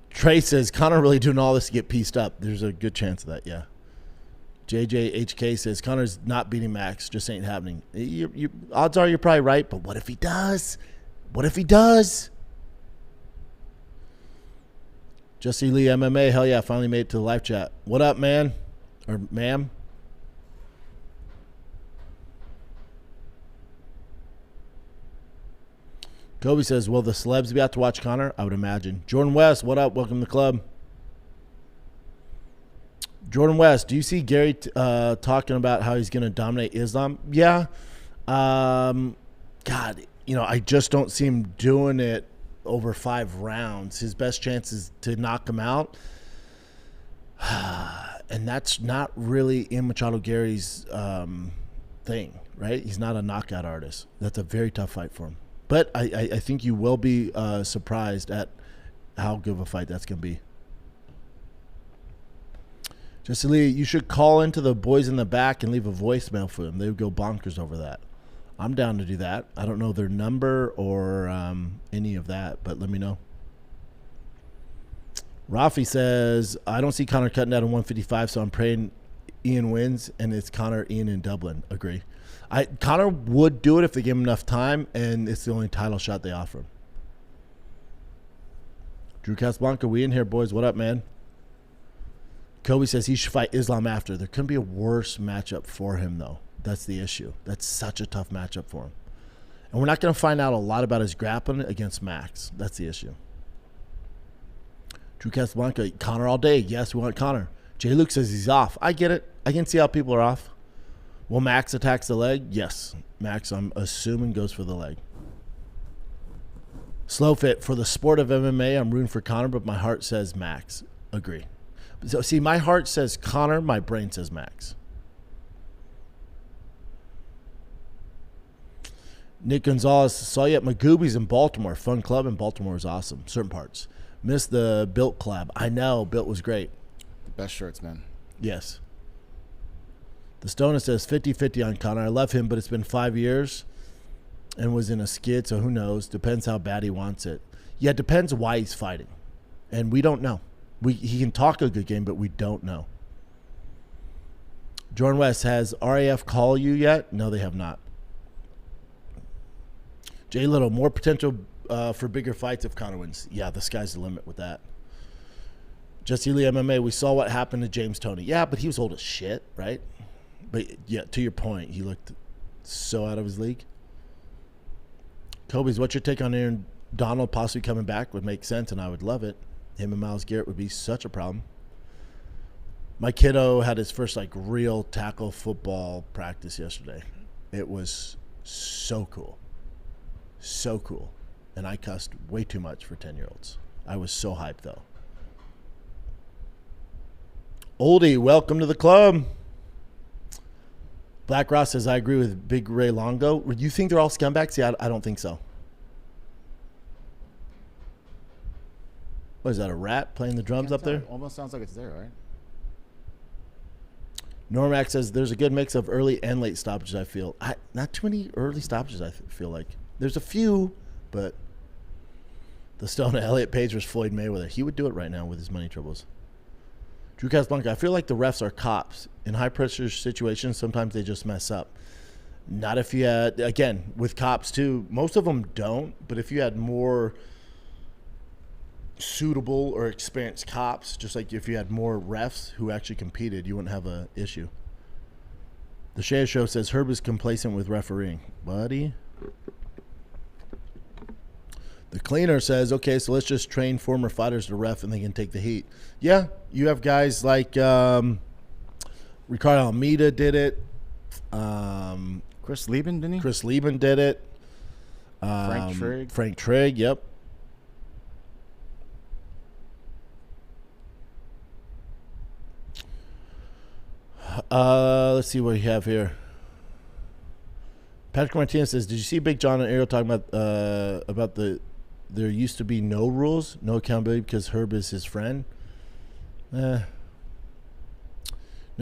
Trey says, Conor really doing all this to get pieced up. There's a good chance of that, yeah. JJHK says, Conor's not beating Max. Just ain't happening. Odds are you're probably right, but what if he does? What if he does? Just Ilia MMA. Hell yeah, finally made it to the live chat. What up, man? Or ma'am? Kobe says, will the celebs be out to watch Conor? I would imagine. Jordan West, what up? Welcome to the club. Jordan West, do you see Gary talking about how he's going to dominate Islam? Yeah. God, I just don't see him doing it over 5 rounds. His best chance is to knock him out. And that's not really in Machado Garry's thing, right? He's not a knockout artist. That's a very tough fight for him. But I think you will be surprised at how good of a fight that's going to be. Jesse Lee, you should call into the boys in the back and leave a voicemail for them. They would go bonkers over that. I'm down to do that. I don't know their number or any of that, but let me know. Rafi says, I don't see Conor cutting down to 155, so I'm praying Ian wins, and it's Conor, Ian in Dublin. Agree. Conor would do it if they give him enough time, and it's the only title shot they offer him. Drew Casablanca, we in here, boys. What up, man? Kobe says he should fight Islam after. There couldn't be a worse matchup for him, though. That's the issue. That's such a tough matchup for him. And we're not going to find out a lot about his grappling against Max. That's the issue. Drew Casablanca, Conor all day. Yes, we want Conor. Jay Luke says he's off. I get it. I can see how people are off. Will Max attacks the leg? Yes. Max, I'm assuming, goes for the leg. Slow Fit, for the sport of MMA, I'm rooting for Conor, but my heart says Max. Agree. So, see, my heart says Conor, my brain says Max. Nick Gonzalez, saw you at Magoobies in Baltimore. Fun club in Baltimore is awesome. Certain parts. Missed the Built collab. I know, Built was great. The best shirts, man. Yes. The Stoner says 50-50 on Conor. I love him, but it's been 5 years and was in a skid, so who knows? Depends how bad he wants it. Yeah, it depends why he's fighting. And we don't know. He can talk a good game, but we don't know. Jordan West, has RAF call you yet? No, they have not. Jay Little, more potential for bigger fights if Conor wins. Yeah, the sky's the limit with that. Just Ely MMA, we saw what happened to James Toney. Yeah, but he was old as shit, right? But yeah, to your point, he looked so out of his league. Kobe's, what's your take on Aaron Donald possibly coming back? Would make sense, and I would love it. Him and Myles Garrett would be such a problem. My kiddo had his first real tackle football practice yesterday. It was so cool. So cool. And I cussed way too much for 10-year-olds. I was so hyped, though. Oldie, welcome to the club. Black Ross says, I agree with Big Ray Longo. Do you think they're all scumbags? Yeah, I don't think so. What is that, a rat playing the drums up there? It almost sounds like it's there, right? Normax says, there's a good mix of early and late stoppages, I feel. Not too many early stoppages, I feel like. There's a few, but the Stone Elliott Page was Floyd Mayweather. He would do it right now with his money troubles. Drew Casablanca, I feel like the refs are cops. In high-pressure situations, sometimes they just mess up. Not if you had, again, with cops too, most of them don't, but if you had more suitable or experienced cops, just like if you had more refs who actually competed, you wouldn't have an issue. The Shea Show says Herb is complacent with refereeing. Buddy. The Cleaner says, okay, so let's just train former fighters to ref and they can take the heat. Yeah, you have guys like Ricardo Almeida did it. Chris Lieben, didn't he? Chris Lieben did it. Frank Trigg, yep. Let's see what we have here. Patrick Martinez says, did you see Big John and Ariel talking about there used to be no rules, no accountability because Herb is his friend? No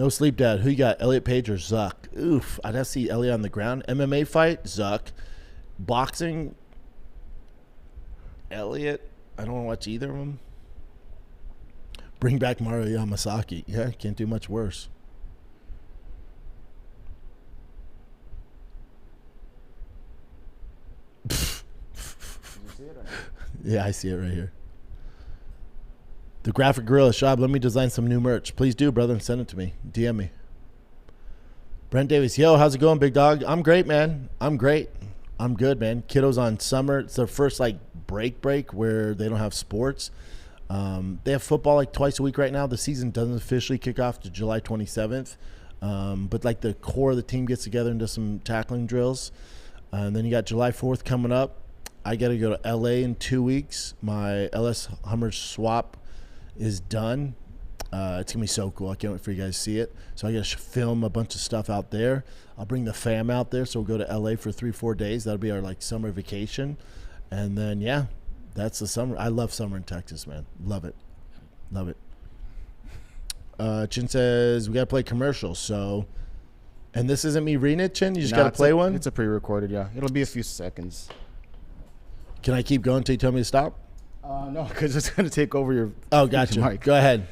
sleep, Dad. Who you got, Elliot Page or Zuck? Oof, I'd have to see Elliot on the ground. MMA fight, Zuck. Boxing, Elliot. I don't want to watch either of them. Bring back Mario Yamasaki. Yeah, can't do much worse. Yeah, I see it right here. The Graphic Gorilla, Shab, let me design some new merch. Please do, brother, and send it to me. DM me. Brent Davis, yo, how's it going, big dog? I'm great, man. I'm great. I'm good, man. Kiddos on summer. It's their first, break where they don't have sports. They have football, twice a week right now. The season doesn't officially kick off to July 27th. But, the core of the team gets together and does some tackling drills. And then you got July 4th coming up. I got to go to L.A. in 2 weeks. My LS Hummer swap is done. It's going to be so cool. I can't wait for you guys to see it. So I got to film a bunch of stuff out there. I'll bring the fam out there. So we'll go to L.A. for 3-4 days. That'll be our, summer vacation. And then, yeah, that's the summer. I love summer in Texas, man. Love it. Love it. Chin says, we got to play commercials. So, and this isn't me reading it, Chin? You just got to play one? It's a pre-recorded, yeah. It'll be a few seconds. Can I keep going until you tell me to stop? No, because it's going to take over your gotcha. mic. Go ahead.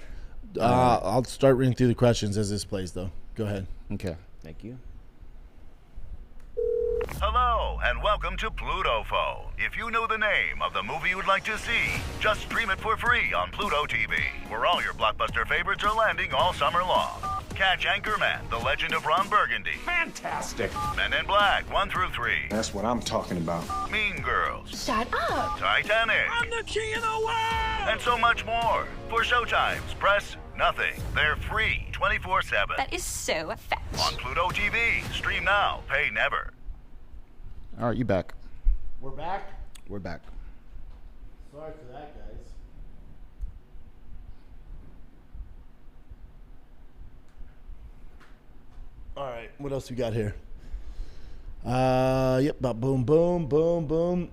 I'll start reading through the questions as this plays, though. Go ahead. Okay. Thank you. Hello, and welcome to Pluto Phone. If you know the name of the movie you'd like to see, just stream it for free on Pluto TV, where all your blockbuster favorites are landing all summer long. Catch Anchorman, The Legend of Ron Burgundy. Fantastic. Men in Black, 1 through 3. That's what I'm talking about. Mean Girls. Shut up. Titanic. I'm the king of the world. And so much more. For showtimes, press nothing. They're free 24/7. That is so fetch. On Pluto TV. Stream now. Pay never. All right, you back. We're back? We're back. Sorry for that, guys. All right, what else we got here? Yep, boom, boom, boom, boom.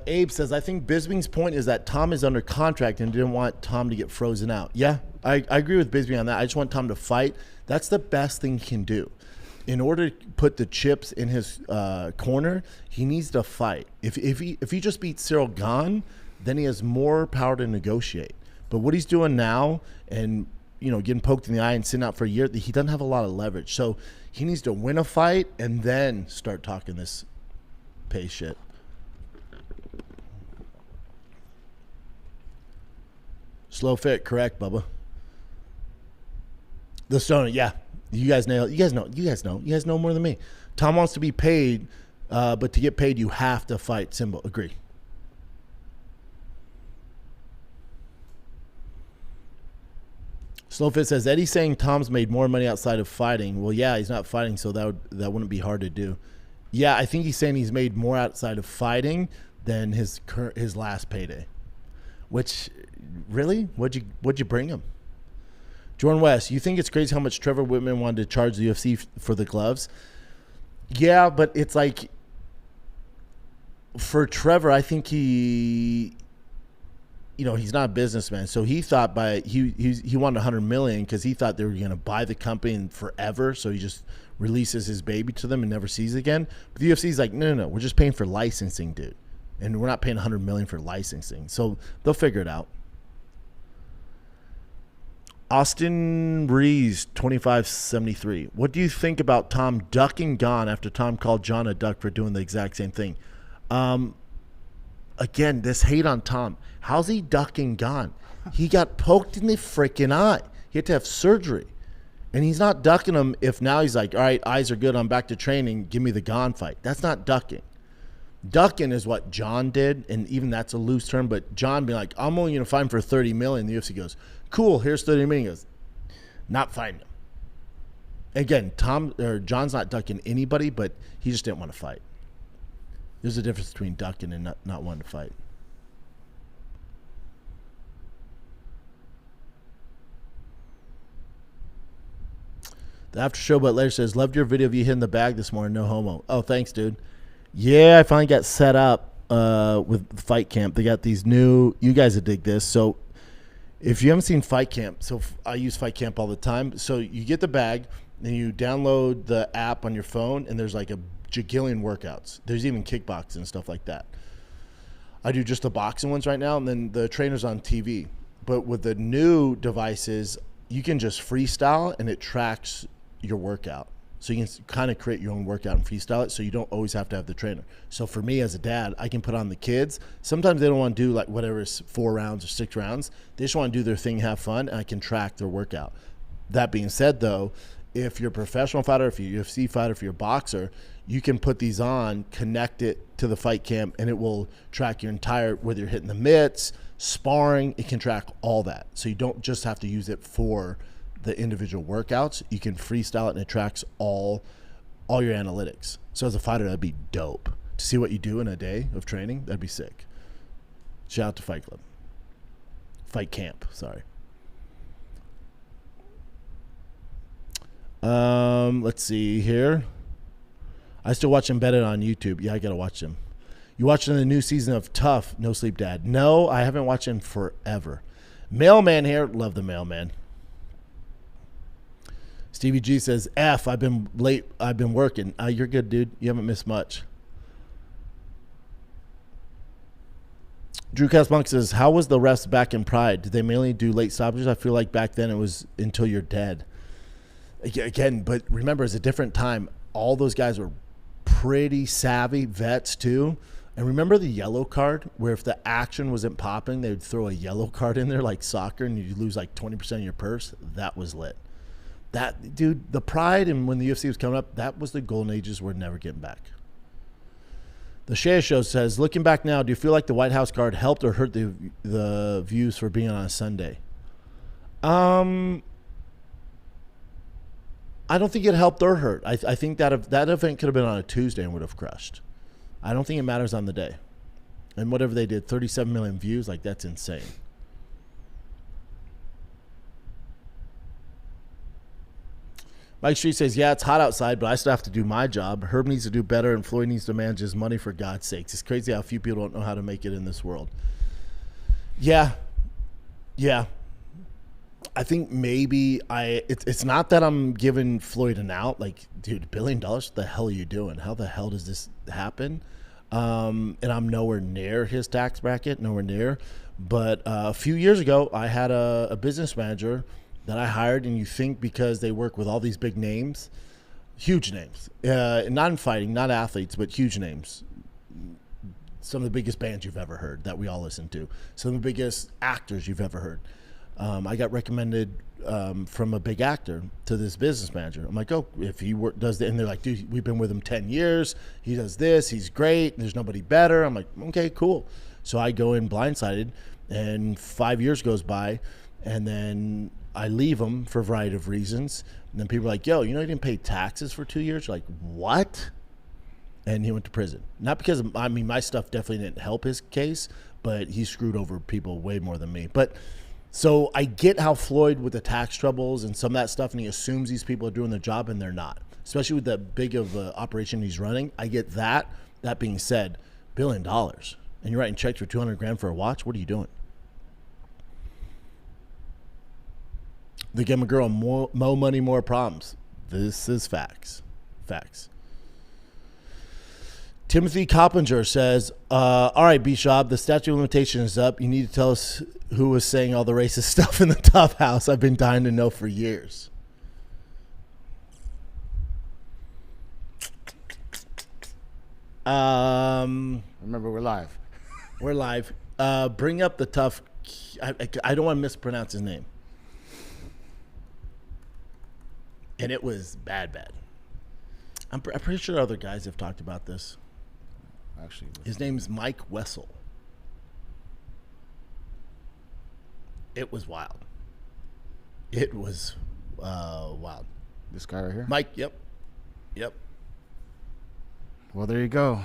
Abe says, I think Bisping's point is that Tom is under contract and didn't want Tom to get frozen out. Yeah, I agree with Bisping on that. I just want Tom to fight. That's the best thing he can do. In order to put the chips in his corner, he needs to fight. If he just beats Cyril Gane, then he has more power to negotiate. But what he's doing now, and getting poked in the eye and sitting out for a year, he doesn't have a lot of leverage. So he needs to win a fight and then start talking this pay shit. Slow fit, correct, Bubba. The Stoner, yeah. You guys nail it. You guys know more than me. Tom wants to be paid, but to get paid, you have to fight. Symbol. Agree. Slowfit says, Eddie's saying Tom's made more money outside of fighting. Well, yeah, he's not fighting, so that wouldn't be hard to do. Yeah, I think he's saying he's made more outside of fighting than his last payday. Which, really? What'd you bring him? Jordan West, you think it's crazy how much Trevor Whitman wanted to charge the UFC for the gloves? Yeah, but it's for Trevor, I think he's not a businessman. So he thought he wanted $100 million because he thought they were going to buy the company and forever. So he just releases his baby to them and never sees it again. But the UFC's like, no, we're just paying for licensing, dude. And we're not paying $100 million for licensing. So they'll figure it out. Austin Rees, 2573. What do you think about Tom ducking Gon after Tom called John a duck for doing the exact same thing? Again, this hate on Tom. How's he ducking Gon? He got poked in the freaking eye. He had to have surgery. And he's not ducking him if now he's like, all right, eyes are good, I'm back to training, give me the Gon fight. That's not ducking. Ducking is what John did, and even that's a loose term, but John being like, I'm only going to fight him for $30 million. The UFC goes, cool, here's $30 million. He goes, not fighting him. Again, John's not ducking anybody, but he just didn't want to fight. There's a difference between ducking and not wanting to fight. The after show but later says, loved your video of you hitting the bag this morning, no homo. Oh, thanks, dude. Yeah, I finally got set up with Fight Camp. They got these new, you guys would dig this. So if you haven't seen Fight Camp, so I use Fight Camp all the time. So you get the bag, then you download the app on your phone, and there's like a jagillion workouts. There's even kickboxing and stuff like that. I do just the boxing ones right now, and then the trainer's on TV. But with the new devices, you can just freestyle, and it tracks your workout. So you can kind of create your own workout and freestyle it, so you don't always have to have the trainer. So for me as a dad, I can put on the kids. Sometimes they don't want to do like whatever is 4 rounds or 6 rounds. They just want to do their thing, have fun, and I can track their workout. That being said, though, if you're a professional fighter, if you're a UFC fighter, if you're a boxer, you can put these on, connect it to the Fight Camp, and it will track your entire, whether you're hitting the mitts, sparring, it can track all that. So you don't just have to use it for the individual workouts. You can freestyle it, and it tracks all your analytics. So as a fighter, that'd be dope. To see what you do in a day of training, that'd be sick. Shout out to Fight Club. Fight Camp, sorry. Let's see here. I still watch Embedded on YouTube. Yeah, I gotta watch them. You watching the new season of Tough, No Sleep Dad? No, I haven't watched him forever. Mailman here. Love the mailman. Stevie G says, F, I've been late. I've been working. You're good, dude. You haven't missed much. Drew Casablanca says, how was the rest back in Pride? Did they mainly do late stoppages? I feel like back then it was until you're dead. Again, but remember, it's a different time. All those guys were pretty savvy vets too. And remember the yellow card, where if the action wasn't popping, they would throw a yellow card in there like soccer, and you lose like 20% of your purse? That was lit. That, dude, the Pride, and when the UFC was coming up, that was the golden ages. We're never getting back. The Shea Show says, looking back now, do you feel like the White House card helped or hurt the views for being on a Sunday? I don't think it helped or hurt. I think that event could have been on a Tuesday and would have crushed. I don't think it matters on the day. And whatever they did, 37 million views, like that's insane. Mike Street says, yeah, it's hot outside, but I still have to do my job. Herb needs to do better, and Floyd needs to manage his money, for God's sakes. It's crazy how few people don't know how to make it in this world. Yeah. I think maybe it's not that I'm giving Floyd an out. Like, dude, $1 billion, what the hell are you doing? How the hell does this happen? And I'm nowhere near his tax bracket, nowhere near. But a few years ago, I had a business manager that I hired, and you think because they work with all these big names, huge names, not in fighting, not athletes, but huge names. Some of the biggest bands you've ever heard that we all listen to. Some of the biggest actors you've ever heard. I got recommended from a big actor to this business manager. I'm like, oh, if he does that, and they're like, dude, we've been with him 10 years. He does this. He's great. There's nobody better. I'm like, okay, cool. So I go in blindsided, and 5 years goes by, and then I leave him for a variety of reasons. And then people are like, yo, you know, he didn't pay taxes for 2 years. You're like, what? And he went to prison. Not because, I mean, my stuff definitely didn't help his case, but he screwed over people way more than me. But so I get how Floyd with the tax troubles and some of that stuff, and he assumes these people are doing their job, and they're not. Especially with that big of an operation he's running. I get that. That being said, $1 billion. And you're writing checks for $200,000 for a watch? What are you doing? They give a girl more money, more problems. This is facts. Facts. Timothy Coppinger says, all right, Bishop, the statute of limitations is up. You need to tell us who was saying all the racist stuff in the Tough House. I've been dying to know for years. Remember, we're live. We're live. Bring up the Tough. I don't want to mispronounce his name. And it was bad. I'm pretty sure other guys have talked about this. Actually, his name's Mike Wessel. It was wild. It was wild. This guy right here? Mike, yep. Well, there you go.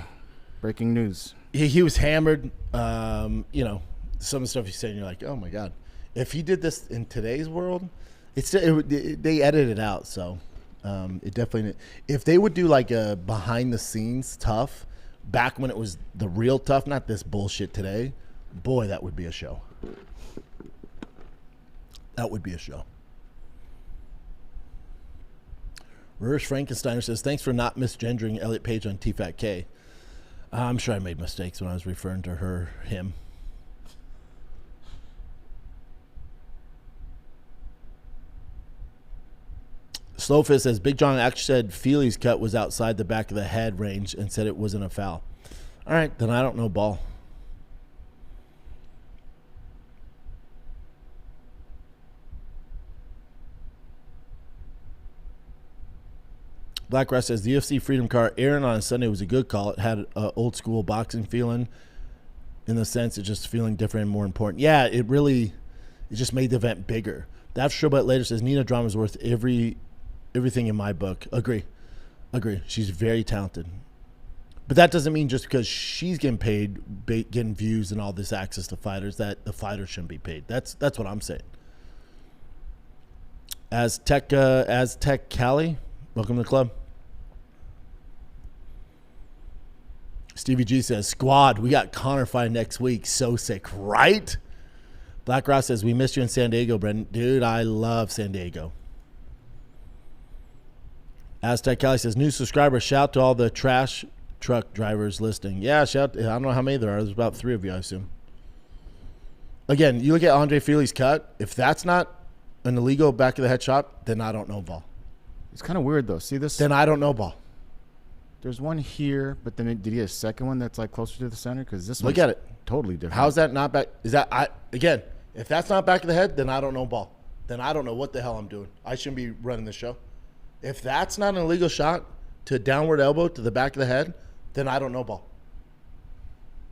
Breaking news. He was hammered. Some of the stuff he said, and you're like, oh, my God. If he did this in today's world, they edited it out, so it definitely. If they would do like a behind-the-scenes Tough, back when it was the real Tough, not this bullshit today, boy, that would be a show. That would be a show. Rurish Frankensteiner says, thanks for not misgendering Elliot Page on TFAT-K. I'm sure I made mistakes when I was referring to him. Slowfist says, Big John actually said Feely's cut was outside the back of the head range and said it wasn't a foul. All right, then I don't know ball. Black Rust says, the UFC Freedom Car airing on a Sunday was a good call. It had an old school boxing feeling in the sense of just feeling different and more important. Yeah, it just made the event bigger. The After Show But later says, Nina Drama is worth everything in my book. Agree. She's very talented. But that doesn't mean just because she's getting paid, getting views and all this access to fighters, that the fighters shouldn't be paid. That's what I'm saying. Aztec Cali, welcome to the club. Stevie G says, squad, we got Conor fight next week. So sick, right? Black Ross says, we missed you in San Diego, Brendan. Dude, I love San Diego. Aztec Cali says, new subscriber, shout to all the trash truck drivers listening. Yeah, shout. I don't know how many there are. There's about 3 of you, I assume. Again, you look at Andre Feely's cut. If that's not an illegal back of the head shot, then I don't know ball. It's kind of weird, though. See this? Then I don't know ball. There's one here, but then did he get a second one that's like closer to the center? Because this look at it. Totally different. How's that not back? Is that again? If that's not back of the head, then I don't know ball. Then I don't know what the hell I'm doing. I shouldn't be running the show. If that's not an illegal shot to downward elbow to the back of the head, then I don't know ball.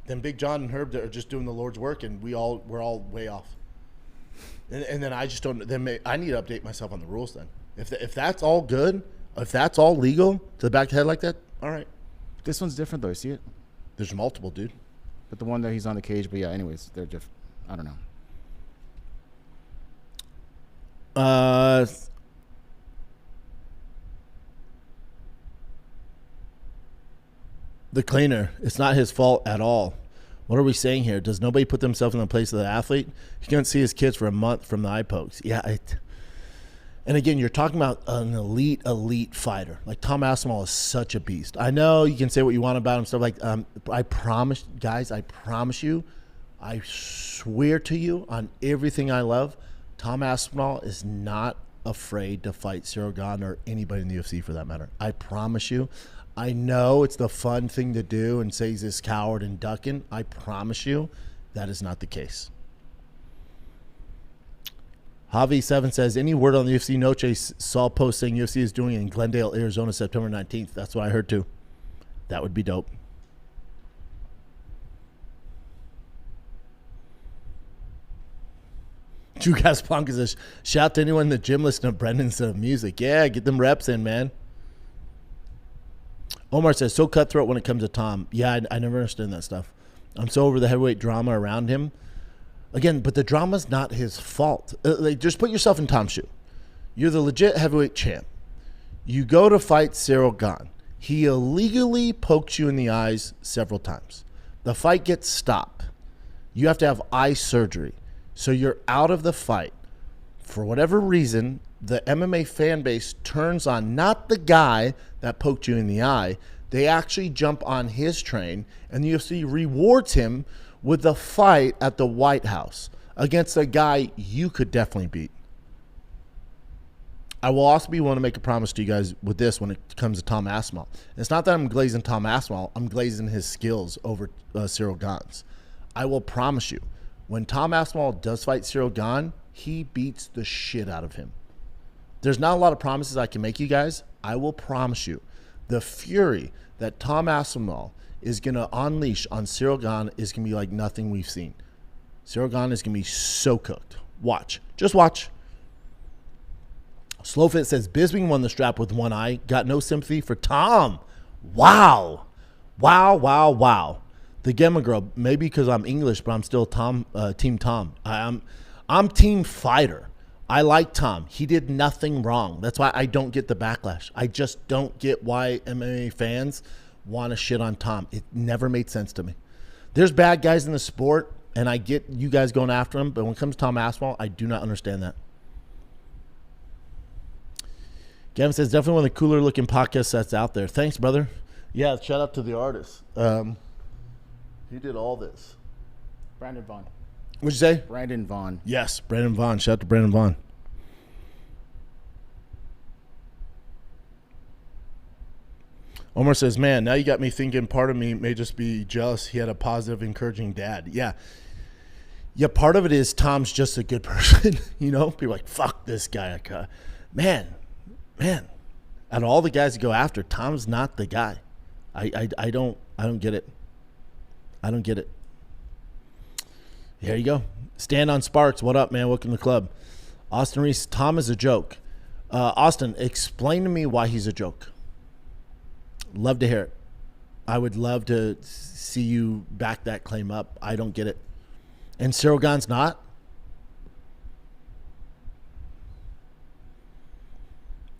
Then Big John and Herb are just doing the Lord's work, and we're all way off. And then I just don't. Then I need to update myself on the rules. Then if that's all good, if that's all legal to the back of the head like that, all right. This one's different though. You see it? There's multiple, dude. But the one that he's on the cage. But yeah, anyways, they're just. I don't know. The cleaner. It's not his fault at all. What are we saying here? Does nobody put themselves in the place of the athlete? He couldn't see his kids for a month from the eye pokes. Yeah. And again, you're talking about an elite fighter. Like Tom Aspinall is such a beast. I know you can say what you want about him, stuff like. I promise, guys. I promise you. I swear to you on everything I love, Tom Aspinall is not afraid to fight Cyril Gane or anybody in the UFC for that matter. I promise you. I know it's the fun thing to do and say he's this coward and ducking. I promise you that is not the case. Javi7 says, any word on the UFC Noche? Saw post saying UFC is doing it in Glendale, Arizona, September 19th. That's what I heard too. That would be dope. Drew Gasponka says, shout to anyone in the gym listening to Brendan's music. Yeah, get them reps in, man. Omar says, so cutthroat when it comes to Tom. Yeah, I never understand that stuff. I'm so over the heavyweight drama around him. Again, but the drama's not his fault. Just put yourself in Tom's shoe. You're the legit heavyweight champ. You go to fight Cyril Gane. He illegally pokes you in the eyes several times. The fight gets stopped. You have to have eye surgery. So you're out of the fight. For whatever reason, the MMA fan base turns on not the guy that poked you in the eye, They actually jump on his train, and the UFC rewards him with a fight at the White House against a guy you could definitely beat. I will also be willing to make a promise to you guys with this when it comes to Tom Aspinall. It's not that I'm glazing Tom Aspinall. I'm glazing his skills over Cyril Gane's. I will promise you, when Tom Aspinall does fight Cyril Gane, he beats the shit out of him. There's not a lot of promises I can make you guys. I will promise you, the fury that Tom Aspinall is going to unleash on Cyril Gane is going to be like nothing we've seen. Cyril Gane is going to be so cooked. Watch. Just watch. Slowfit says, Bisping won the strap with one eye. Got no sympathy for Tom. Wow. Wow, wow, wow. The Gemma girl, maybe because I'm English, but I'm still Team Tom. I'm Team Fighter. I like Tom. He did nothing wrong. That's why I don't get the backlash. I just don't get why MMA fans want to shit on Tom. It never made sense to me. There's bad guys in the sport, and I get you guys going after him, but when it comes to Tom Aspinall, I do not understand that. Gavin says, definitely one of the cooler looking podcast sets out there. Thanks, brother. Yeah, shout out to the artist. He did all this. Brandon Vaughn. What'd you say? Brandon Vaughn. Yes, Brandon Vaughn. Shout out to Brandon Vaughn. Omar says, man, now you got me thinking part of me may just be jealous he had a positive, encouraging dad. Yeah. Yeah, part of it is Tom's just a good person. You know, people are like, fuck this guy. Man, out of all the guys to go after, Tom's not the guy. I don't get it. I don't get it. There you go. Stand on Sparks. What up, man? Welcome to the club. Austin Reese, Tom is a joke. Austin, explain to me why he's a joke. Love to hear it. I would love to see you back that claim up. I don't get it. And Cyril Gane's not?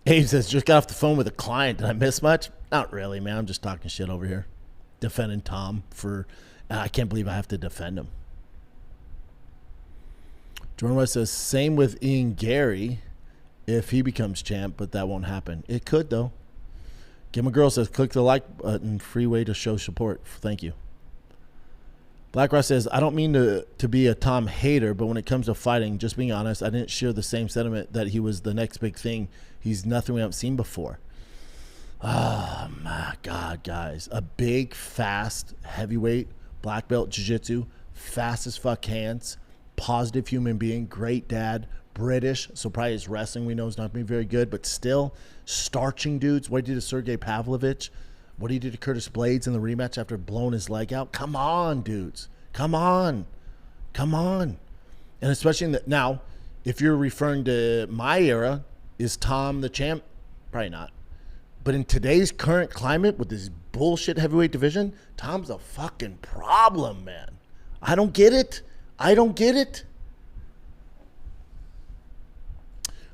Abe says, just got off the phone with a client. Did I miss much? Not really, man. I'm just talking shit over here. Defending Tom for... I can't believe I have to defend him. Jordan West says, same with Ian Gary if he becomes champ, but that won't happen. It could, though. Give My Girl says, click the like button. Free way to show support. Thank you. Black Ross says, I don't mean to be a Tom hater, but when it comes to fighting, just being honest, I didn't share the same sentiment that he was the next big thing. He's nothing we haven't seen before. Oh, my God, guys. A big, fast, heavyweight, black belt jiu-jitsu, fast as fuck hands, positive human being, great dad, British, so probably his wrestling we know is not being very good, but still starching dudes. What he did to Sergey Pavlovich, what he did to Curtis Blades in the rematch after blowing his leg out. Come on, dudes. Come on. And especially now, if you're referring to my era, is Tom the champ? Probably not. But in today's current climate with this bullshit heavyweight division, Tom's a fucking problem, man. I don't get it.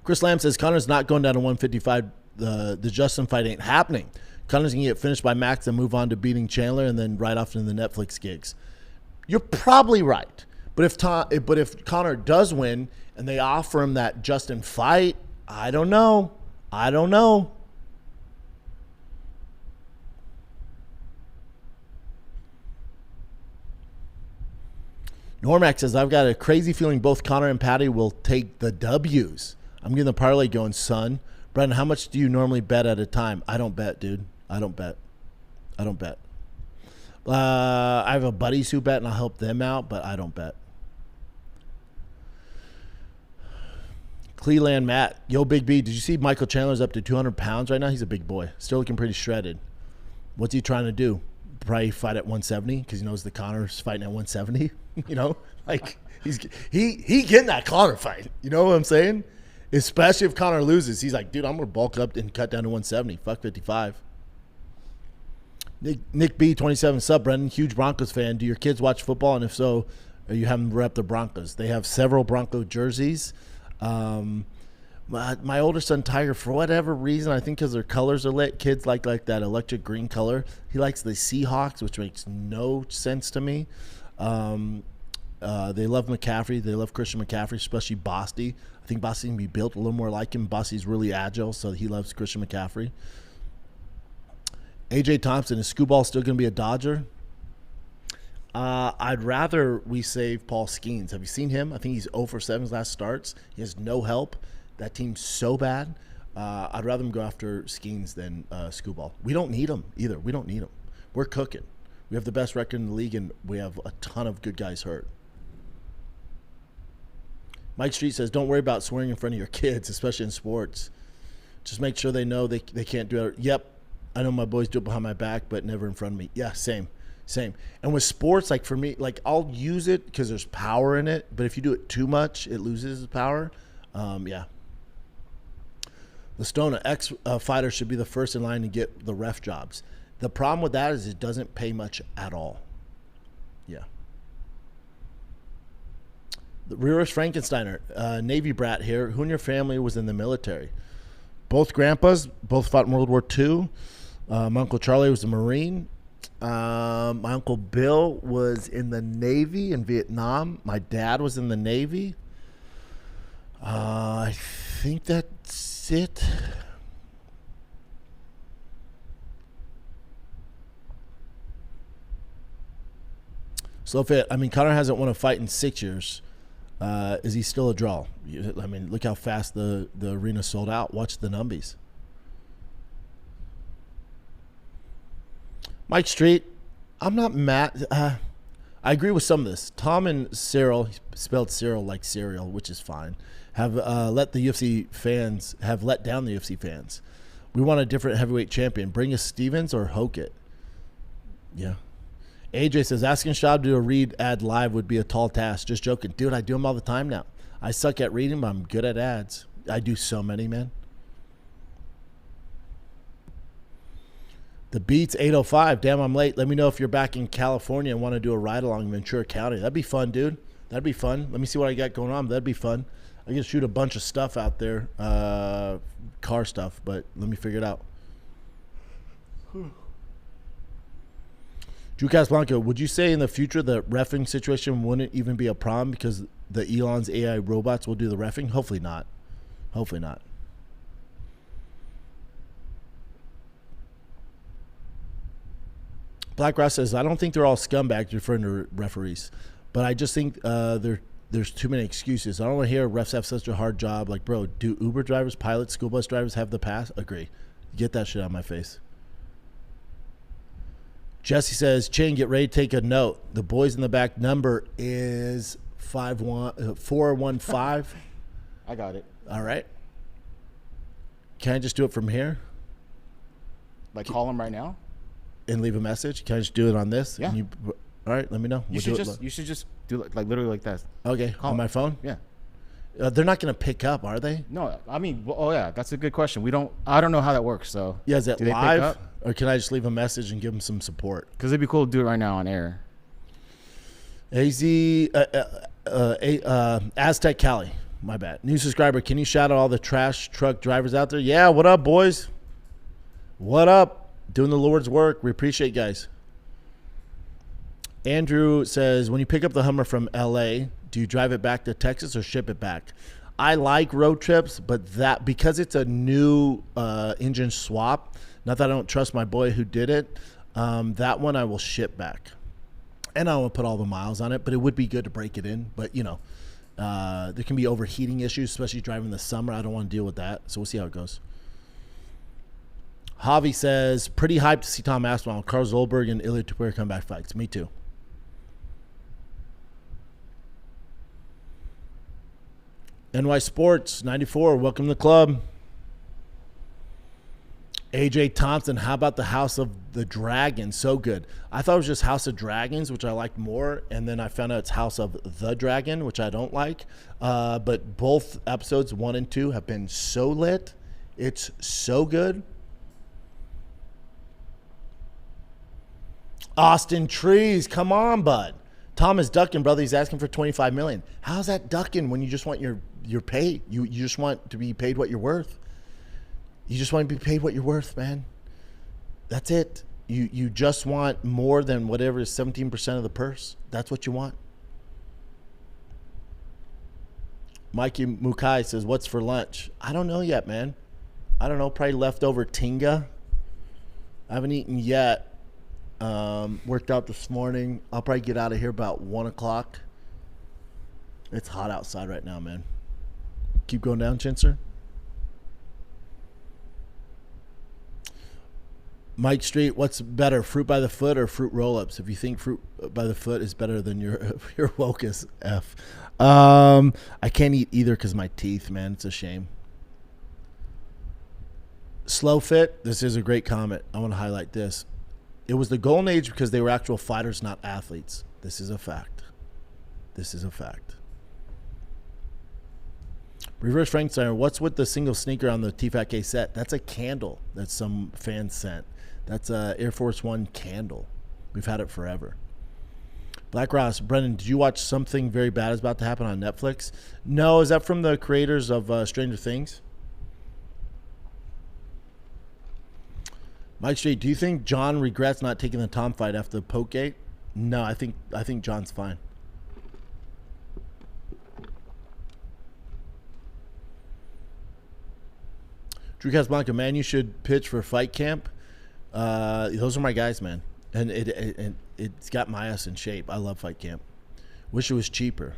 Chris Lamb says, Conor's not going down to 155. The Justin fight ain't happening. Conor's going to get finished by Max and move on to beating Chandler and then right off into the Netflix gigs. You're probably right. But if Conor does win and they offer him that Justin fight, I don't know. Normax says, I've got a crazy feeling both Conor and Paddy will take the W's. I'm getting the parlay going, son. Brendan, how much do you normally bet at a time? I don't bet, dude. I don't bet. I have a buddies who bet, and I'll help them out, but I don't bet. Cleland Matt, yo, Big B, did you see Michael Chandler's up to 200 pounds right now? He's a big boy. Still looking pretty shredded. What's he trying to do? Probably fight at 170 because he knows the Conor's fighting at 170. You know, like he getting that Conor fight. You know what I'm saying? Especially if Conor loses, he's like, dude, I'm gonna bulk up and cut down to 170. Fuck 55. Nick B 27 sub Brendan, huge Broncos fan. Do your kids watch football? And if so, are you having them rep the Broncos? They have several Bronco jerseys. My older son Tiger, for whatever reason, I think because their colors are lit, kids like that electric green color. He likes the Seahawks, which makes no sense to me. They love McCaffrey. They love Christian McCaffrey, especially Bosty. I think Bosty can be built a little more like him. Bosty's really agile, so he loves Christian McCaffrey. AJ Thompson, is Scooball still going to be a Dodger? I'd rather we save Paul Skeens. Have you seen him? I think he's 0 for 7 his last starts. He has no help. That team's so bad. I'd rather him go after Skeens than Scooball. We don't need him either. We don't need him. We're cooking. We have the best record in the league, and we have a ton of good guys hurt. Mike Street says, don't worry about swearing in front of your kids, especially in sports. Just make sure they know they can't do it. Yep, I know my boys do it behind my back, but never in front of me. Yeah, same. And with sports, like for me, like I'll use it because there's power in it, but if you do it too much, it loses its power. Yeah. The Stona ex-fighter should be the first in line to get the ref jobs. The problem with that is it doesn't pay much at all. Yeah. The Rearers Frankensteiner, Navy brat here. Who in your family was in the military? Both grandpas, both fought in World War II. My Uncle Charlie was a Marine. My Uncle Bill was in the Navy in Vietnam. My dad was in the Navy. I think that's it. So Conor hasn't won a fight in 6 years. Is he still a draw? I mean, look how fast the arena sold out. Watch the numbies. Mike Street, I'm not mad. I agree with some of this. Tom and Cyril, spelled Cyril like cereal, which is fine, have let down the UFC fans. We want a different heavyweight champion. Bring us Stevens or Hokett. Yeah. AJ says, asking Shab to do a read ad live would be a tall task. Just joking. Dude, I do them all the time now. I suck at reading, but I'm good at ads. I do so many, man. The Beats 805. Damn, I'm late. Let me know if you're back in California and want to do a ride along in Ventura County. That'd be fun, dude. That'd be fun. Let me see what I got going on. That'd be fun. I can shoot a bunch of stuff out there, car stuff, but let me figure it out. Drew Casablanca, would you say in the future the reffing situation wouldn't even be a problem because the Elon's AI robots will do the reffing? Hopefully not. Hopefully not. Black Ross says, I don't think they're all scumbags, referring to referees, but I just think there's too many excuses. I don't want to hear refs have such a hard job. Like, bro, do Uber drivers, pilots, school bus drivers have the pass? Agree. Get that shit out of my face. Jesse says, Chain, get ready to take a note. The boys in the back number is 415. I got it. All right. Can I just do it from here? Like call them right now? And leave a message? Can I just do it on this? Yeah. All right, let me know. You should just do it like literally like that. Okay, Call on my phone? Yeah. They're not going to pick up, are they? No, I mean, oh yeah, that's a good question. I don't know how that works. So yeah, is it do they live? pick up? Or can I just leave a message and give them some support? Because it'd be cool to do it right now on air. Aztec Cali, my bad. New subscriber, can you shout out all the trash truck drivers out there? Yeah, what up, boys? What up? Doing the Lord's work. We appreciate you guys. Andrew says, when you pick up the Hummer from LA, do you drive it back to Texas or ship it back? I like road trips, but that because it's a new engine swap, not that I don't trust my boy who did it, that one I will ship back. And I will put all the miles on it, but it would be good to break it in. But, there can be overheating issues, especially driving in the summer. I don't want to deal with that, so we'll see how it goes. Javi says, pretty hyped to see Tom Aspinall, Carl Zolberg, and Ilia Topuria comeback fights. Me too. NY Sports 94, welcome to the club. AJ Thompson, how about the House of the Dragon? So good. I thought it was just House of Dragons, which I liked more, and then I found out it's House of the Dragon, which I don't like. But both episodes 1 and 2 have been so lit. It's so good. Austin Trees, come on, bud. Tom is ducking, brother. He's asking for $25 million. How's that ducking when you just want your pay? You just want to be paid what you're worth. You just want to be paid what you're worth, man. That's it. You just want more than whatever is 17% of the purse. That's what you want. Mikey Mukai says, what's for lunch? I don't know yet, man. I don't know. Probably leftover tinga. I haven't eaten yet. Worked out this morning. I'll probably get out of here about 1 o'clock. It's hot outside right now, man. Keep going down, Chinser. Mike Street, what's better, fruit by the foot or fruit roll-ups? If you think fruit by the foot is better than your woke as F. I can't eat either because of my teeth, man. It's a shame. Slow Fit, this is a great comment. I want to highlight this. It was the golden age because they were actual fighters, not athletes. This is a fact. This is a fact. Reverse Frankenstein, what's with the single sneaker on the T-Fat-K set? That's a candle that some fans sent. That's a Air Force One candle. We've had it forever. Black Ross, Brendan, did you watch Something Very Bad is About to Happen on Netflix? No, is that from the creators of Stranger Things? Mike Street, do you think Jon regrets not taking the Tom fight after the Pokegate? No, I think Jon's fine. Drew Casablanca, man, you should pitch for Fight Camp. Those are my guys, man. And it's got my ass in shape. I love Fight Camp. Wish it was cheaper.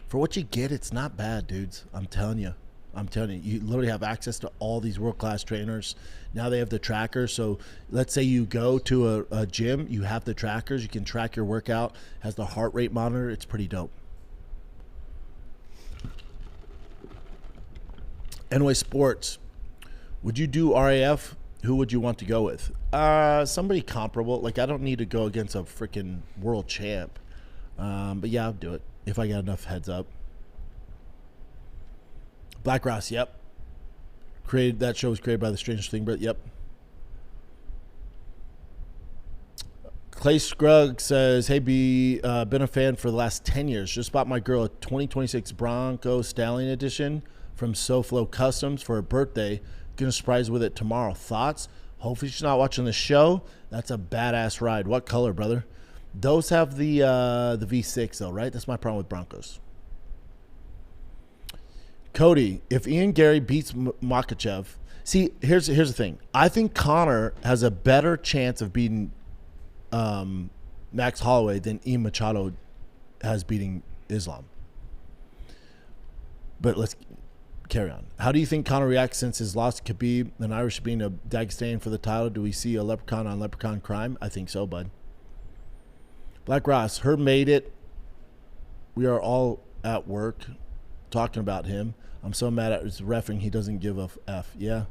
For what you get, it's not bad, dudes. I'm telling you. You literally have access to all these world-class trainers. Now they have the trackers. So let's say you go to a gym, you have the trackers. You can track your workout. Has the heart rate monitor. It's pretty dope. Anyway, sports. Would you do RAF? Who would you want to go with? Somebody comparable. Like, I don't need to go against a freaking world champ. But yeah, I'll do it if I got enough heads up. Black Ross, yep. That show was created by the Stranger Thing, but yep. Clay Scruggs says, hey, been a fan for the last 10 years. Just bought my girl a 2026 Bronco Stallion Edition from SoFlo Customs for her birthday. Gonna surprise with it tomorrow. Thoughts? Hopefully she's not watching the show. That's a badass ride. What color, brother? Those have the V6 though, right? That's my problem with Broncos. Cody, if Ian Gary beats Makhachev, see, here's the thing. I think Conor has a better chance of beating Max Holloway than Ian Machado has beating Islam. But let's carry on. How do you think Conor reacts since his loss to Khabib, an Irish being a Dagestan for the title? Do we see a leprechaun on leprechaun crime? I think so, bud. Black Ross, Herb made it. We are all at work talking about him. I'm so mad at his reffing, he doesn't give a F. Yeah.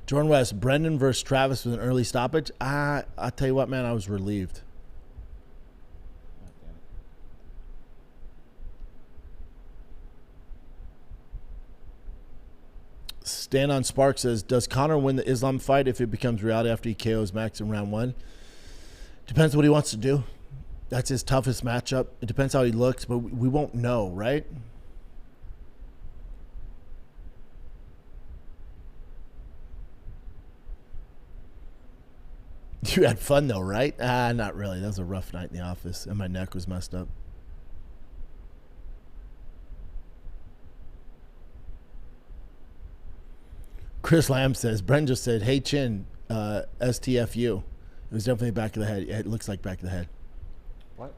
Jordan West, Brendan versus Travis with an early stoppage. I tell you what, man, I was relieved. Stan on Spark says, does Conor win the Islam fight if it becomes reality after he KOs Max in round 1? Depends what he wants to do. That's his toughest matchup. It depends how he looks, but we won't know, right? You had fun though, right? Not really. That was a rough night in the office, and my neck was messed up. Chris Lamb says, Brent just said, hey, Chin, STFU. It was definitely back of the head. It looks like back of the head. What?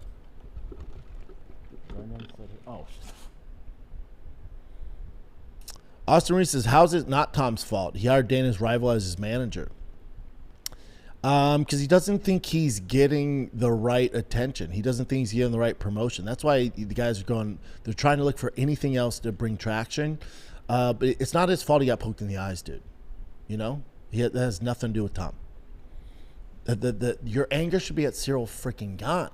Oh. Austin Reese says, how's it not Tom's fault? He hired Dana's rival as his manager. Because he doesn't think he's getting the right attention. He doesn't think he's getting the right promotion. That's why the guys are going, they're trying to look for anything else to bring traction. But it's not his fault he got poked in the eyes, dude. You know? That has nothing to do with Tom. Your anger should be at Cyril freaking Gane.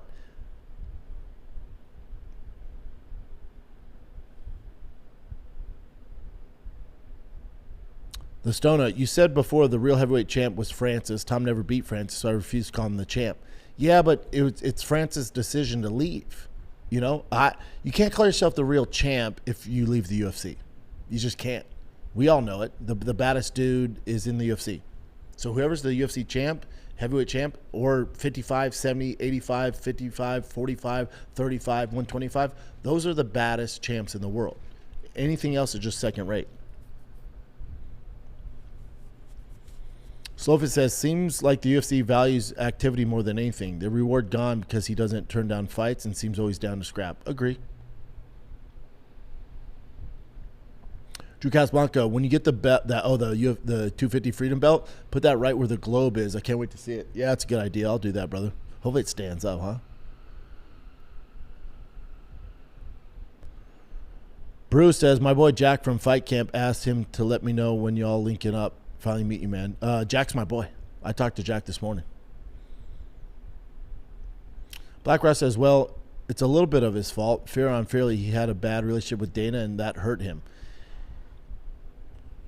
The Stoner, you said before the real heavyweight champ was Francis. Tom never beat Francis, so I refuse to call him the champ. Yeah, but it's Francis' decision to leave. You know, you can't call yourself the real champ if you leave the UFC. You just can't. We all know it. The baddest dude is in the UFC. So whoever's the UFC champ, heavyweight champ, or 55, 70, 85, 55, 45, 35, 125, those are the baddest champs in the world. Anything else is just second rate. Slofit says, seems like the UFC values activity more than anything. The reward gone because he doesn't turn down fights and seems always down to scrap. Agree. Drew Casablanca, when you get the bet that you have the 250 Freedom Belt, put that right where the globe is. I can't wait to see it. Yeah, that's a good idea. I'll do that, brother. Hopefully it stands up, huh? Bruce says, my boy Jack from Fight Camp asked him to let me know when y'all linking up. Finally meet you, man. Jack's my boy. I talked to Jack this morning. Black Ross says, well, it's a little bit of his fault. Fair or unfairly, he had a bad relationship with Dana, and that hurt him.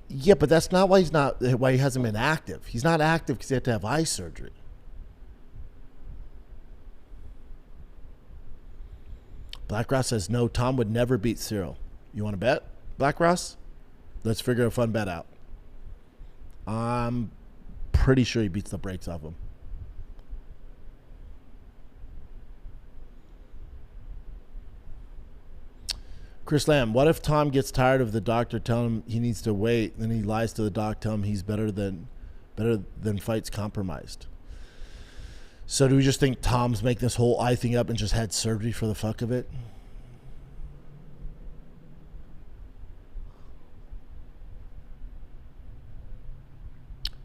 Yeah, but that's not why he hasn't been active. He's not active because he had to have eye surgery. Black Ross says, no, Tom would never beat Cyril. You want to bet, Black Ross? Let's figure a fun bet out. I'm pretty sure he beats the brakes off him. Chris Lamb, what if Tom gets tired of the doctor telling him he needs to wait, then he lies to the doc, telling him he's better than fights compromised? So do we just think Tom's making this whole eye thing up and just had surgery for the fuck of it?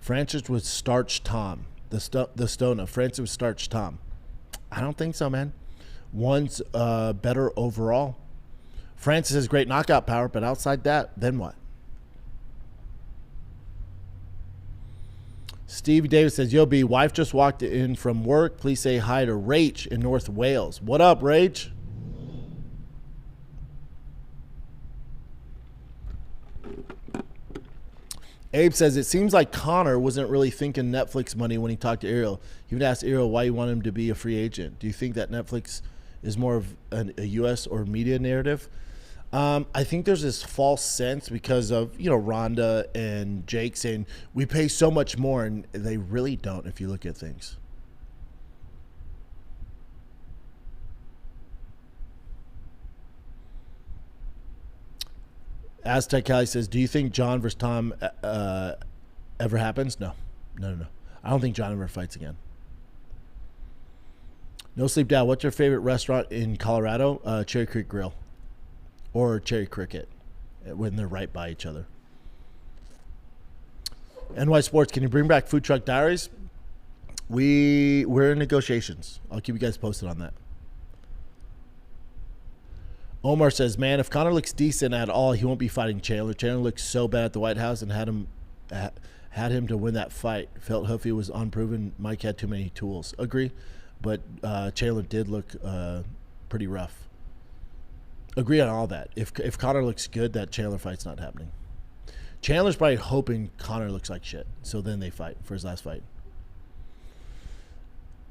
Francis would starch Tom. The Stona. Francis would starch Tom. I don't think so, man. One's better overall. Francis has great knockout power, but outside that, then what? Steve Davis says, yo, B, wife just walked in from work. Please say hi to Rach in North Wales. What up, Rach? Abe says, it seems like Conor wasn't really thinking Netflix money when he talked to Ariel. He would ask Ariel why he wanted him to be a free agent. Do you think that Netflix is more of a U.S. or media narrative? I think there's this false sense because of, Ronda and Jake saying, we pay so much more, and they really don't if you look at things. Aztec Cali says, do you think John versus Tom ever happens? No. I don't think John ever fights again. No Sleep Dad, what's your favorite restaurant in Colorado? Cherry Creek Grill or Cherry Cricket when they're right by each other. NY Sports, can you bring back Food Truck Diaries? We're in negotiations. I'll keep you guys posted on that. Omar says, man, if Conor looks decent at all, he won't be fighting Chandler. Chandler looks so bad at the White House and had him to win that fight. Felt Huffy was unproven. Mike had too many tools. Agree, but Chandler did look pretty rough. Agree on all that. If Conor looks good, that Chandler fight's not happening. Chandler's probably hoping Conor looks like shit, so then they fight for his last fight.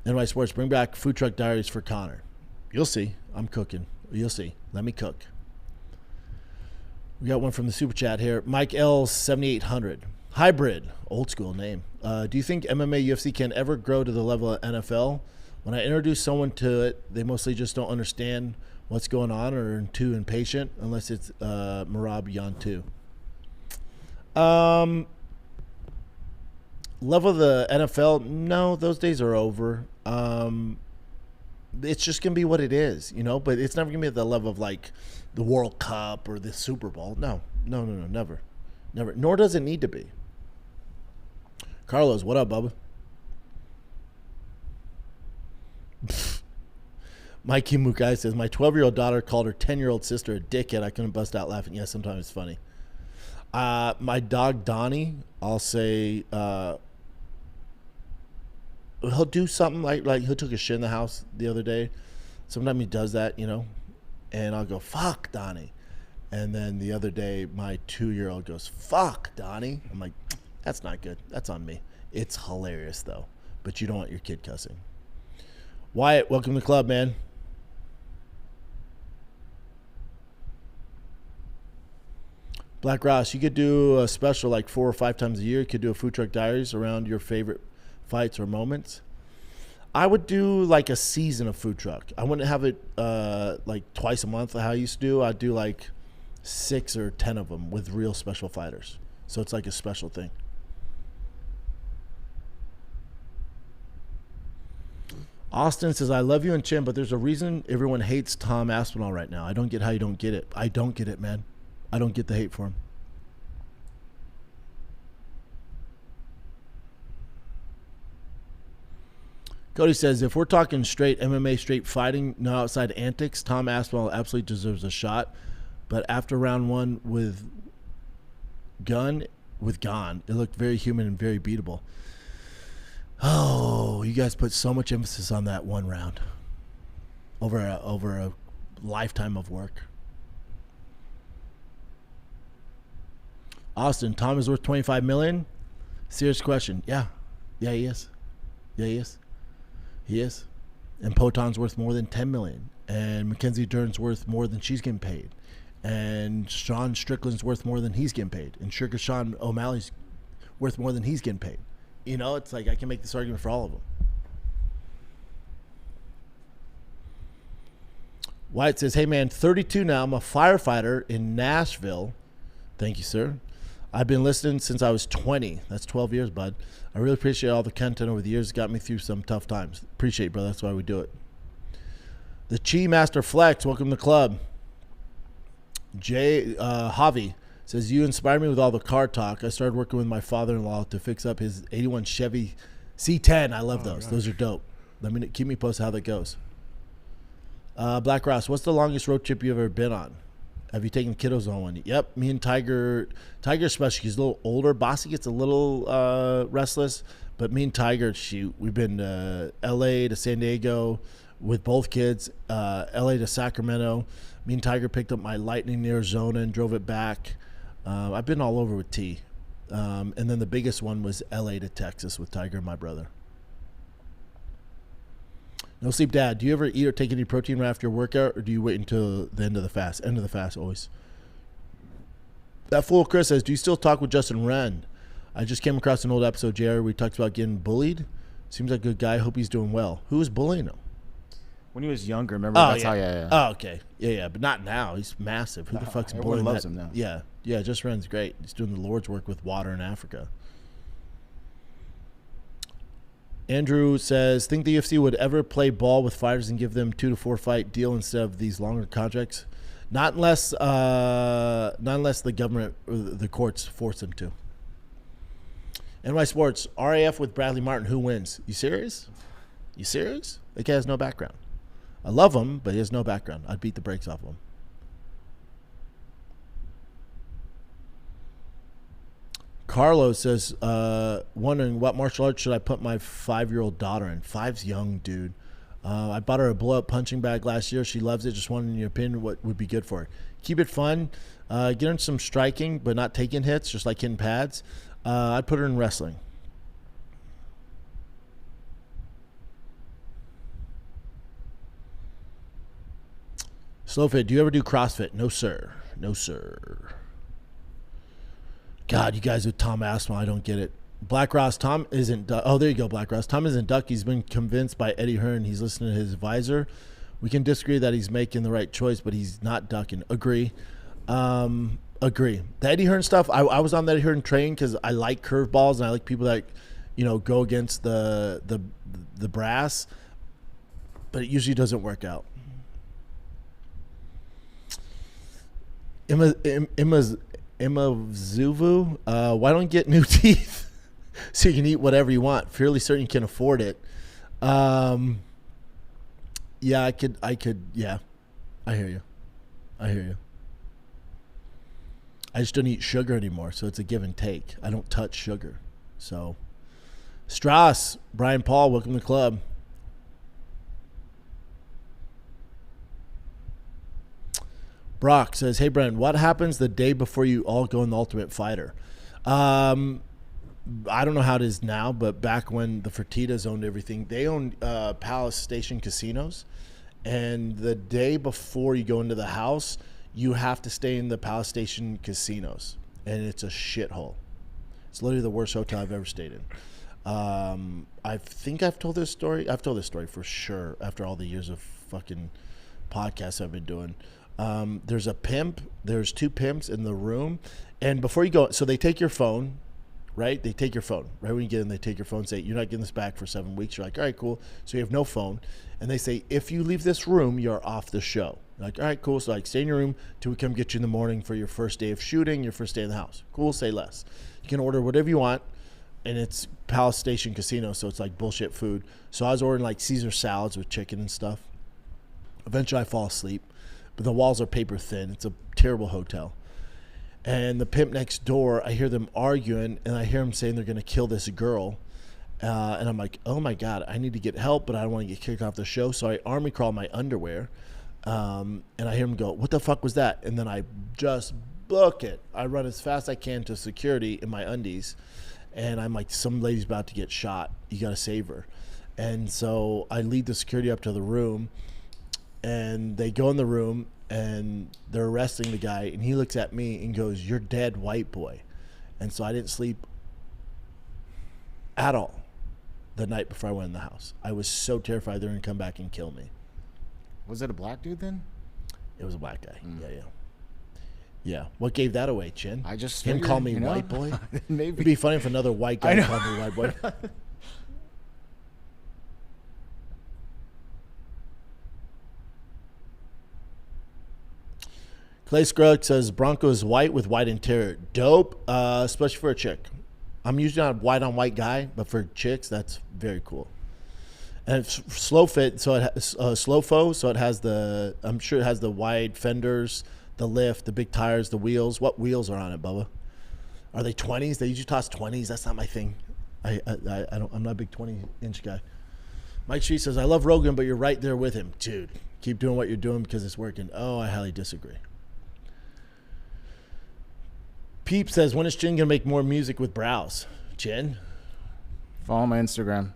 NY Sports, bring back Food Truck Diaries for Conor. You'll see. I'm cooking. You'll see. Let me cook. We got one from the Super Chat here. Mike L. 7800. Hybrid. Old school name. Do you think MMA UFC can ever grow to the level of NFL? When I introduce someone to it, they mostly just don't understand what's going on or are too impatient, unless it's Marab Yantu. Level of the NFL? No, those days are over. It's just going to be what it is, but it's never going to be at the level of like the World Cup or the Super Bowl. No, never. Nor does it need to be. Carlos, what up, Bubba? Mikey Mukai says, my 12-year-old daughter called her 10-year-old sister a dickhead. I couldn't bust out laughing. Yeah, sometimes it's funny. My dog, Donnie, I'll say, he'll do something like he took a shit in the house the other day. Sometimes he does that, and I'll go, fuck, Donnie. And then the other day, my 2-year-old goes, fuck, Donnie. I'm like, that's not good. That's on me. It's hilarious, though. But you don't want your kid cussing. Wyatt, welcome to the club, man. Black Ross, you could do a special like 4 or 5 times a year. You could do a Food Truck Diaries around your favorite fights or moments. I would do like a season of Food Truck. I wouldn't have it like twice a month like how I used to do. I'd do like 6 or 10 of them with real special fighters. So it's like a special thing. Austin says, I love you and Chin, but there's a reason everyone hates Tom Aspinall right now. I don't get how you don't get it. I don't get it, man. I don't get the hate for him. Cody says, if we're talking straight MMA, straight fighting, no outside antics, Tom Aspinall absolutely deserves a shot. But after round one with Gunn, it looked very human and very beatable. Oh, you guys put so much emphasis on that one round over a lifetime of work. Austin, Tom is worth $25 million? Serious question. Yeah, he is. He is. And Poton's worth more than $10 million. And Mackenzie Dern's worth more than she's getting paid. And Sean Strickland's worth more than he's getting paid. And Sugar Sean O'Malley's worth more than he's getting paid. You know, it's like I can make this argument for all of them. Wyatt says, hey, man, 32 now. I'm a firefighter in Nashville. Thank you, sir. I've been listening since I was 20. That's 12 years, bud. I really appreciate all the content over the years. It got me through some tough times. Appreciate it, brother. That's why we do it. The Chi Master Flex, welcome to the club. Javi says, you inspired me with all the car talk. I started working with my father-in-law to fix up his 81 Chevy C10. I love those. Gosh. Those are dope. Keep me posted how that goes. Black Ross, what's the longest road trip you've ever been on? Have you taken kiddos on one? Yep. Me and Tiger especially, he's a little older. Bossy gets a little restless, but me and Tiger, we've been to L.A. to San Diego with both kids, L.A. to Sacramento. Me and Tiger picked up my Lightning in Arizona and drove it back. I've been all over with T. And then the biggest one was L.A. to Texas with Tiger and my brother. No Sleep Dad, do you ever eat or take any protein right after your workout, or do you wait until the end of the fast? End of the fast, always. That fool Chris says, do you still talk with Justin Wren? I just came across an old episode, JR, where we talked about getting bullied. Seems like a good guy. Hope he's doing well. Who was bullying him? When he was younger, remember? That's how, yeah. Oh, okay. Yeah, but not now. He's massive. Who the fuck's bullying loves that? Him now. Yeah, Justin Wren's great. He's doing the Lord's work with water in Africa. Andrew says, think the UFC would ever play ball with fighters and give them 2 to 4 fight deal instead of these longer contracts? Not unless the government or the courts force them to. NY Sports, RAF with Bradley Martin, who wins? You serious? That guy has no background. I love him, but he has no background. I'd beat the brakes off of him. Carlos says, wondering what martial arts should I put my 5-year-old daughter in? 5's young, dude. I bought her a blow-up punching bag last year. She loves it. Just wondering your opinion, what would be good for her. Keep it fun. Get her in some striking, but not taking hits, just like hitting pads. I'd put her in wrestling. Slowfit, do you ever do CrossFit? No, sir. God, you guys with Tom Aspinall, I don't get it. Black Ross, Tom isn't oh, there you go, Black Ross. Tom isn't duck. He's been convinced by Eddie Hearn. He's listening to his advisor. We can disagree that he's making the right choice, but he's not ducking. Agree. Agree. The Eddie Hearn stuff, I was on that Eddie Hearn train because I like curveballs and I like people that, go against the brass, but it usually doesn't work out. Emma Zuvu, why don't you get new teeth so you can eat whatever you want? Fairly certain you can afford it. Yeah, I could. Yeah, I hear you. I just don't eat sugar anymore, so it's a give and take. I don't touch sugar. So, Strauss, Brian Paul, welcome to the club. Brock says, hey, Brent, what happens the day before you all go in the Ultimate Fighter? I don't know how it is now, but back when the Fertittas owned everything, they owned Palace Station casinos. And the day before you go into the house, you have to stay in the Palace Station casinos. And it's a shithole. It's literally the worst hotel I've ever stayed in. I think I've told this story. I've told this story for sure after all the years of fucking podcasts I've been doing. There's a pimp. There's 2 pimps in the room. And before you go, so they take your phone, right? They take your phone. Right when you get in, they take your phone, say, you're not getting this back for 7 weeks. You're like, all right, cool. So you have no phone. And they say, if you leave this room, you're off the show. You're like, all right, cool. So like, stay in your room till we come get you in the morning for your first day of shooting, your first day in the house. Cool, say less. You can order whatever you want. And it's Palace Station Casino, so it's like bullshit food. So I was ordering like Caesar salads with chicken and stuff. Eventually I fall asleep, but the walls are paper thin. It's a terrible hotel. And the pimp next door, I hear them arguing, and I hear them saying they're going to kill this girl. And I'm like, oh my God, I need to get help, but I don't want to get kicked off the show. So I army crawl my underwear, and I hear them go, what the fuck was that? And then I just book it. I run as fast as I can to security in my undies. And I'm like, some lady's about to get shot. You got to save her. And so I lead the security up to the room, and they go in the room, and they're arresting the guy. And he looks at me and goes, you're dead, white boy. And so I didn't sleep at all the night before I went in the house. I was so terrified they're going to come back and kill me. Was it a black dude then? It was a black guy. Yeah. What gave that away, Chin? I just him figured, call me you know, white boy. maybe it'd be funny if another white guy called me white boy. Clay Scruggs says Broncos white with white interior. Dope, especially for a chick. I'm usually not a white on white guy, but for chicks, that's very cool. And it's slow fit, so it has slow faux, so it has the. I'm sure it has the wide fenders, the lift, the big tires, the wheels. What wheels are on it, Bubba? Are they 20s? They usually toss 20s. That's not my thing. I don't. I'm not a big 20-inch guy. Mike Street says I love Rogan, but you're right there with him, dude. Keep doing what you're doing because it's working. Oh, I highly disagree. Peep says, when is Chin gonna make more music with brows? Chin? Follow my Instagram.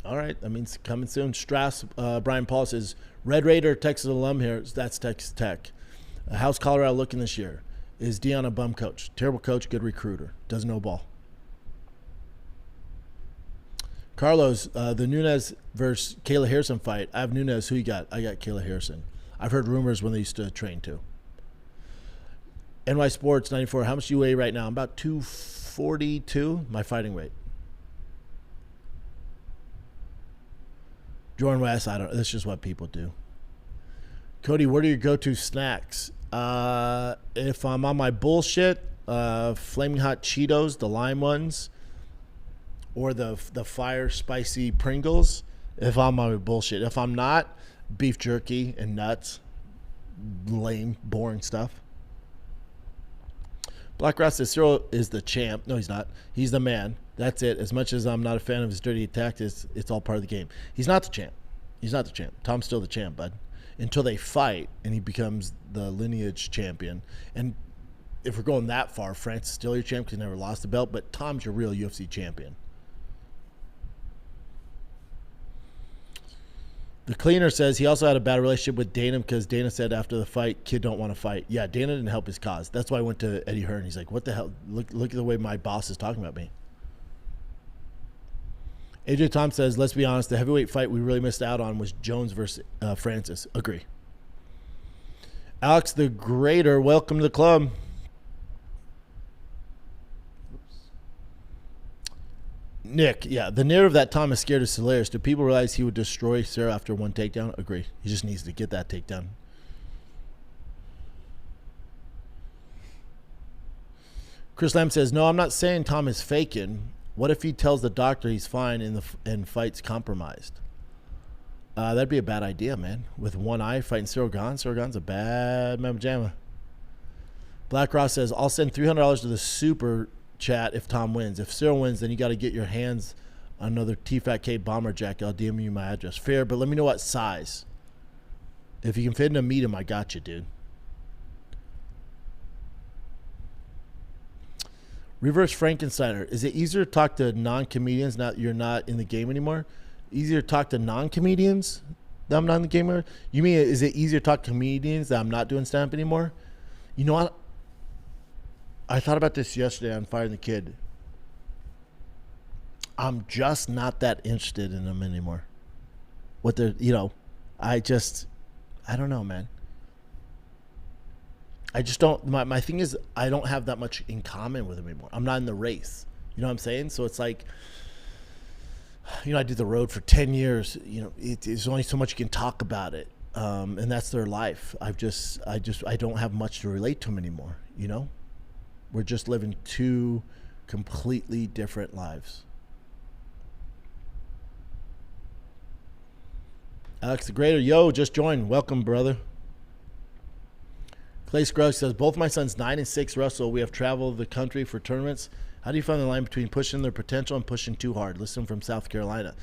All right, that means coming soon. Strass, Brian Paul says, Red Raider, Texas alum here. That's Texas Tech. How's Colorado looking this year? Is Dion a bum coach? Terrible coach, good recruiter. Doesn't know ball. Carlos, the Nunes versus Kayla Harrison fight. I have Nunes. Who you got? I got Kayla Harrison. I've heard rumors when they used to train too. NY Sports 94. How much do you weigh right now? I'm about 242, my fighting weight. Jordan West, I don't know. That's just what people do. Cody, what are your go-to snacks? If I'm on my bullshit, Flaming Hot Cheetos, the lime ones, or the fire spicy Pringles. If I'm on my bullshit. If I'm not, beef jerky and nuts. Lame, boring stuff. Black Ross says Cyril is the champ. No, he's not. He's the man. That's it. As much as I'm not a fan of his dirty tactics, it's all part of the game. He's not the champ. He's not the champ. Tom's still the champ, bud. Until they fight and he becomes the lineage champion. And if we're going that far, Francis is still your champ because he never lost the belt, but Tom's your real UFC champion. The Cleaner says he also had a bad relationship with Dana because Dana said after the fight, kid don't want to fight. Yeah, Dana didn't help his cause. That's why I went to Eddie Hearn. He's like, what the hell? Look at the way my boss is talking about me. AJ Tom says, let's be honest, the heavyweight fight we really missed out on was Jones versus Francis. Agree. Alex the Greater, welcome to the club. Nick, yeah, the narrative that Tom is scared is hilarious. Do people realize he would destroy Sarah after one takedown? Agree. He just needs to get that takedown. Chris Lamb says, no, I'm not saying Tom is faking. What if he tells the doctor he's fine and fight's compromised? That'd be a bad idea, man. With one eye fighting Cyril Gane. Cyril Gane's a bad mamma jamma. Black Ross says, I'll send $300 to the super chat if Tom wins. If Cyril wins, then you got to get your hands on another T-Fat-K bomber jacket. I'll DM you my address. Fair, but let me know what size. If you can fit in a medium, I got you, dude. Reverse Frankensteiner. Is it easier to talk to non-comedians now that you're not in the game anymore? Easier to talk to non-comedians that I'm not in the game anymore? You mean, is it easier to talk to comedians that I'm not doing stand-up anymore? You know what? I thought about this yesterday on Firing the Kid. I'm just not that interested in them anymore. What they're, I don't know, man. I just don't, my thing is, I don't have that much in common with them anymore. I'm not in the race. You know what I'm saying? So it's like, I did the road for 10 years. There's only so much you can talk about it. And that's their life. I don't have much to relate to them anymore. We're just living two completely different lives. Alex the Greater, yo, just joined. Welcome, brother. Clay Scruggs says, both my sons 9 and 6 wrestle. We have traveled the country for tournaments. How do you find the line between pushing their potential and pushing too hard? Listen from South Carolina.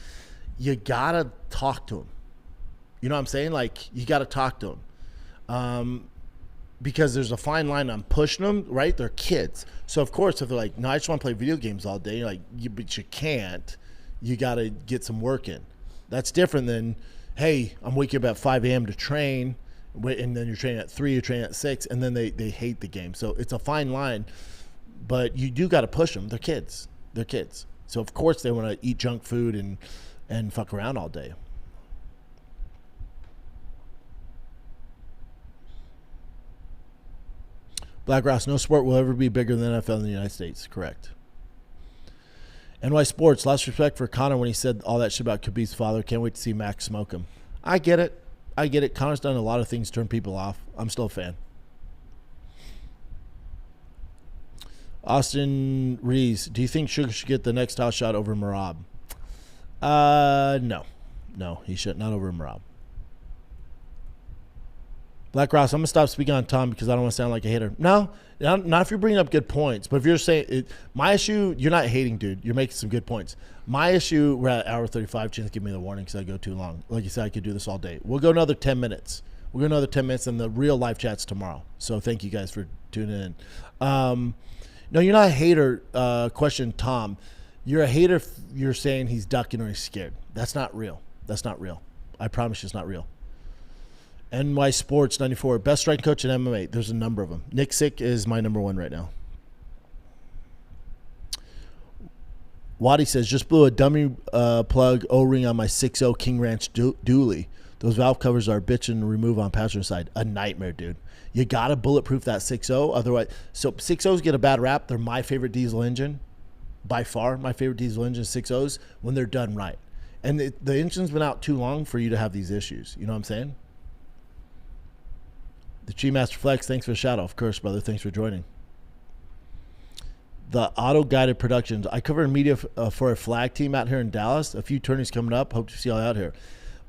You got to talk to them. You know what I'm saying? Like, you got to talk to them. Because there's a fine line on pushing them, right? They're kids. So, of course, if they're like, no, I just want to play video games all day, you're like, but you can't. You got to get some work in. That's different than, hey, I'm waking up at 5 a.m. to train, and then you're training at 3, you're training at 6, and then they hate the game. So it's a fine line. But you do got to push them. They're kids. So, of course, they want to eat junk food and fuck around all day. Black Ross, no sport will ever be bigger than NFL in the United States. Correct. NY Sports, lots of respect for Conor when he said all that shit about Khabib's father. Can't wait to see Max smoke him. I get it. Conor's done a lot of things to turn people off. I'm still a fan. Austin Rees, do you think Sugar should get the next title shot over Merab? No, he should not over Merab. Black Ross, I'm gonna stop speaking on Tom because I don't want to sound like a hater. No, not if you're bringing up good points, but if you're saying it, my issue, you're not hating, dude. You're making some good points. My issue, we're at hour 35. Chance, give me the warning because I go too long. Like you said, I could do this all day. We'll go another 10 minutes. And the real live chat's tomorrow. So thank you guys for tuning in. No, you're not a hater. Question, Tom. You're a hater if you're saying he's ducking or he's scared. That's not real. I promise you it's not real. NY Sports 94. Best striking coach in MMA. There's a number of them. Nick Sick is my number one right now. Waddy says, just blew a dummy plug O-ring on my 6.0 King Ranch dually. Those valve covers are bitching to remove on passenger side. A nightmare, dude. You got to bulletproof that 6.0. Otherwise, so 6.0s get a bad rap. They're my favorite diesel engine. By far, my favorite diesel engine is 6.0s when they're done right. And the engine's been out too long for you to have these issues. You know what I'm saying? The Chi Master Flex, thanks for the shout out. Of course, brother. Thanks for joining. The Auto Guided Productions. I cover media for a flag team out here in Dallas. A few tourneys coming up. Hope to see y'all out here.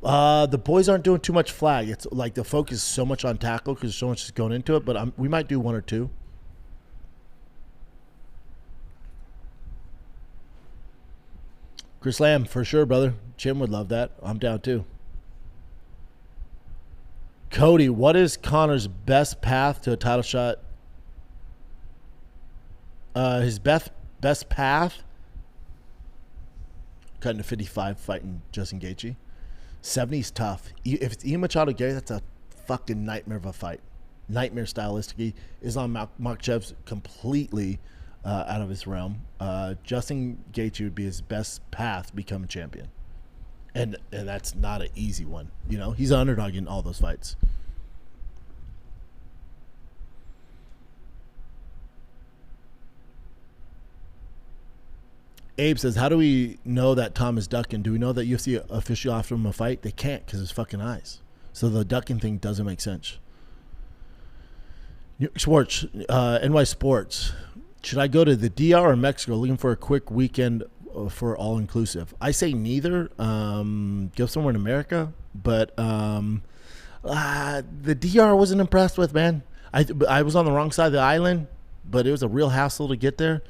The boys aren't doing too much flag. It's like the focus is so much on tackle because so much is going into it, but we might do one or two. Chris Lamb, for sure, brother. Jim would love that. I'm down too. Cody, what is Conor's best path to a title shot? His best path? Cutting to 55, fighting Justin Gaethje. 70's tough. If it's Ilia Machado Garry, that's a fucking nightmare of a fight. Nightmare stylistically. Islam Makhachev's completely out of his realm. Justin Gaethje would be his best path to become a champion. And that's not an easy one. You know, he's an underdog in all those fights. Abe says, how do we know that Tom is ducking? Do we know that UFC official offered him a fight? They can't because his fucking eyes. So the ducking thing doesn't make sense. Sports, NY Sports. Should I go to the DR or Mexico looking for a quick weekend for all-inclusive? I say neither. Go somewhere in America. But the DR I wasn't impressed with, man. I was on the wrong side of the island, but it was a real hassle to get there.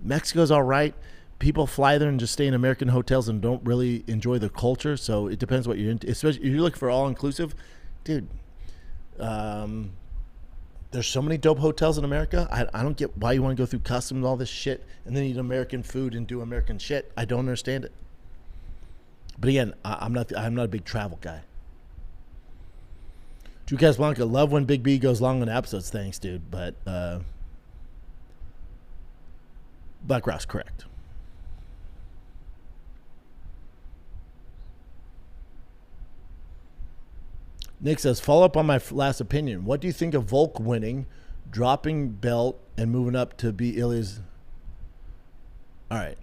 Mexico's all right. People fly there and just stay in American hotels and don't really enjoy the culture. So it depends what you're into. Especially if you're looking for all-inclusive, dude. There's so many dope hotels in America. I don't get why you want to go through customs and all this shit and then eat American food and do American shit. I don't understand it. But again, I'm not a big travel guy. Drew Casablanca, love when Big B goes long on episodes. Thanks, dude. But Black Ross, correct. Nick says, follow up on my last opinion. What do you think of Volk winning, dropping belt, and moving up to be Ilia's? All right.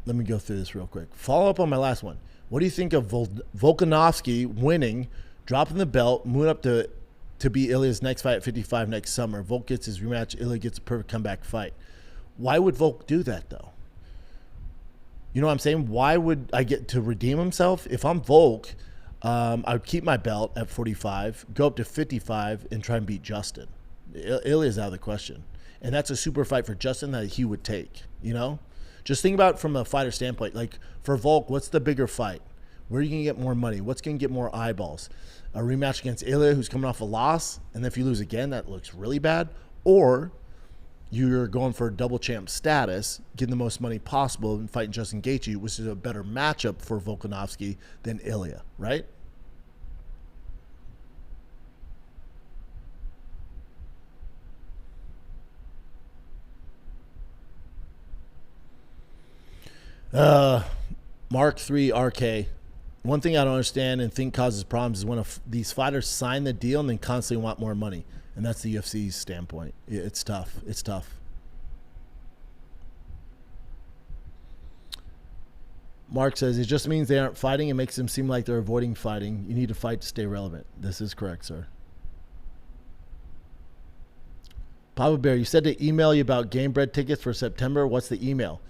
Let me go through this real quick. Follow up on my last one. What do you think of Volkanovski winning, dropping the belt, moving up to be Ilia's next fight at 55 next summer? Volk gets his rematch. Ilia gets a perfect comeback fight. Why would Volk do that, though? You know what I'm saying? Why would I get to redeem himself? If I'm Volk, I would keep my belt at 45, go up to 55, and try and beat Justin. Ilia's out of the question. And that's a super fight for Justin that he would take, you know? Just think about it from a fighter standpoint. Like, for Volk, what's the bigger fight? Where are you going to get more money? What's going to get more eyeballs? A rematch against Ilia, who's coming off a loss, and then if you lose again, that looks really bad. Or you're going for double champ status, getting the most money possible, and fighting Justin Gaethje, which is a better matchup for Volkanovski than Ilia, right? Mark 3 RK. One thing I don't understand and think causes problems is when these fighters sign the deal and then constantly want more money. And that's the UFC's standpoint. It's tough. It's tough. Mark says, it just means they aren't fighting. It makes them seem like they're avoiding fighting. You need to fight to stay relevant. This is correct, sir. Papa Bear, you said to email you about Game Bread tickets for September. What's the email?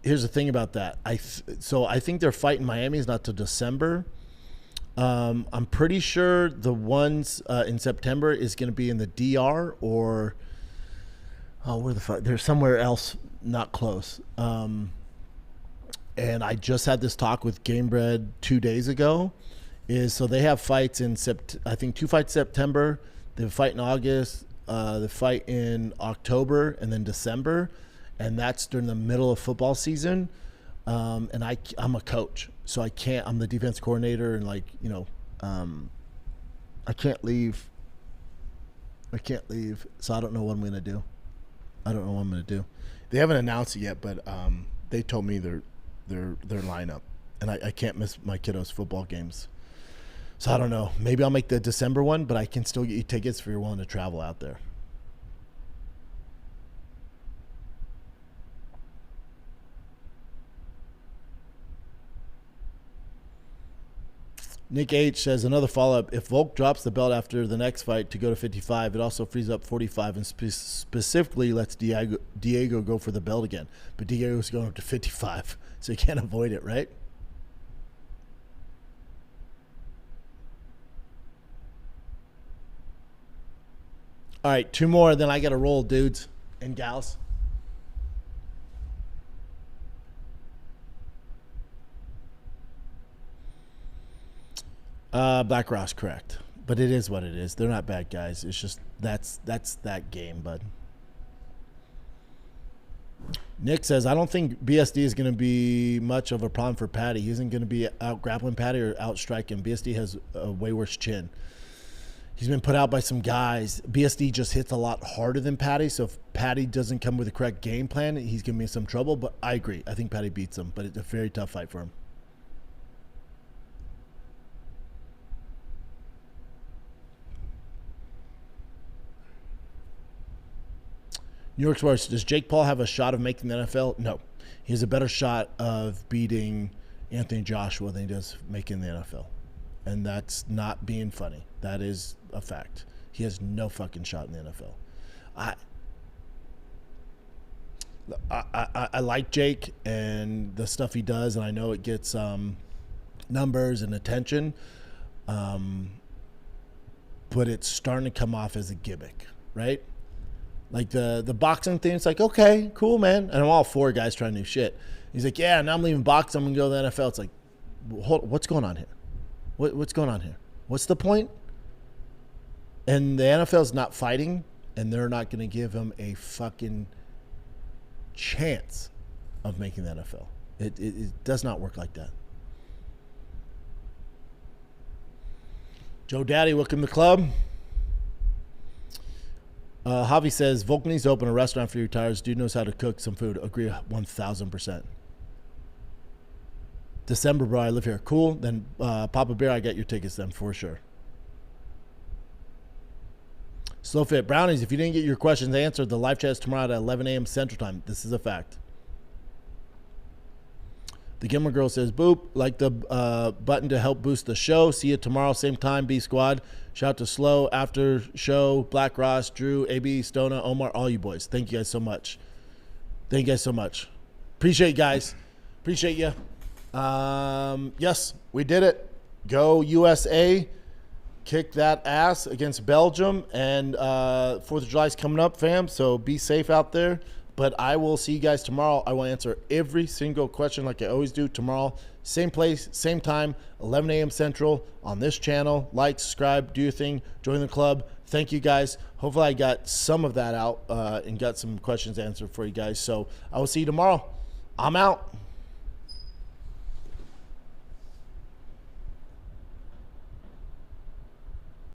Here's the thing about that. So I think they're fighting Miami is not till December. I'm pretty sure the ones in September is going to be in the DR or where the fuck? They're somewhere else, not close. And I just had this talk with Game Bread 2 days ago. So they have fights in I think 2 fights September. They have a fight in August. They fight in October and then December. And that's during the middle of football season. And I'm a coach, so I can't. I'm the defense coordinator, and I can't leave. So I don't know what I'm gonna do. They haven't announced it yet, but they told me their lineup, and I can't miss my kiddos' football games. So I don't know. Maybe I'll make the December one, but I can still get you tickets if you're willing to travel out there. Nick H says, another follow-up. If Volk drops the belt after the next fight to go to 55, it also frees up 45 and specifically lets Diego go for the belt again. But Diego's going up to 55, so you can't avoid it, right? All right, 2 more, then I got to roll, dudes and gals. Black Ross, correct. But it is what it is. They're not bad guys. It's just that's that game, bud. Nick says, I don't think BSD is going to be much of a problem for Paddy. He isn't going to be out grappling Paddy or out striking. BSD has a way worse chin. He's been put out by some guys. BSD just hits a lot harder than Paddy, so if Paddy doesn't come with the correct game plan, he's going to be in some trouble. But I agree. I think Paddy beats him, but it's a very tough fight for him. New York Sports, does Jake Paul have a shot of making the NFL? No. He has a better shot of beating Anthony Joshua than he does making the NFL. And that's not being funny. That is a fact. He has no fucking shot in the NFL. I like Jake and the stuff he does, and I know it gets numbers and attention. But it's starting to come off as a gimmick, right? Like the boxing thing, it's like, okay, cool, man. And I'm all for guys trying new shit. He's like, yeah, now I'm leaving boxing. I'm going to go to the NFL. It's like, what's going on here? What's going on here? What's the point? And the NFL's not fighting, and they're not going to give him a fucking chance of making the NFL. It does not work like that. Joe Daddy, welcome to the club. Javi says, Volk needs to open a restaurant after he retires. Dude knows how to cook some food. Agree 1,000%. December, bro, I live here. Cool. Then Papa Bear, I get your tickets then for sure. Slow Fit Brownies, if you didn't get your questions answered, the live chat is tomorrow at 11 a.m. Central Time. This is a fact. The Gimmer Girl says, boop, like the button to help boost the show. See you tomorrow, same time, B Squad. Shout out to Slow, After Show, Black Ross, Drew, AB, Stona, Omar, all you boys. Thank you guys so much. Thank you guys so much. Appreciate you guys. Appreciate you. Yes, we did it. Go USA. Kick that ass against Belgium. And 4th of July is coming up, fam. So be safe out there. But I will see you guys tomorrow. I will answer every single question like I always do tomorrow. Same place, same time, 11 a.m. Central on this channel. Like, subscribe, do your thing, join the club. Thank you guys. Hopefully I got some of that out and got some questions answered for you guys. So I will see you tomorrow. I'm out.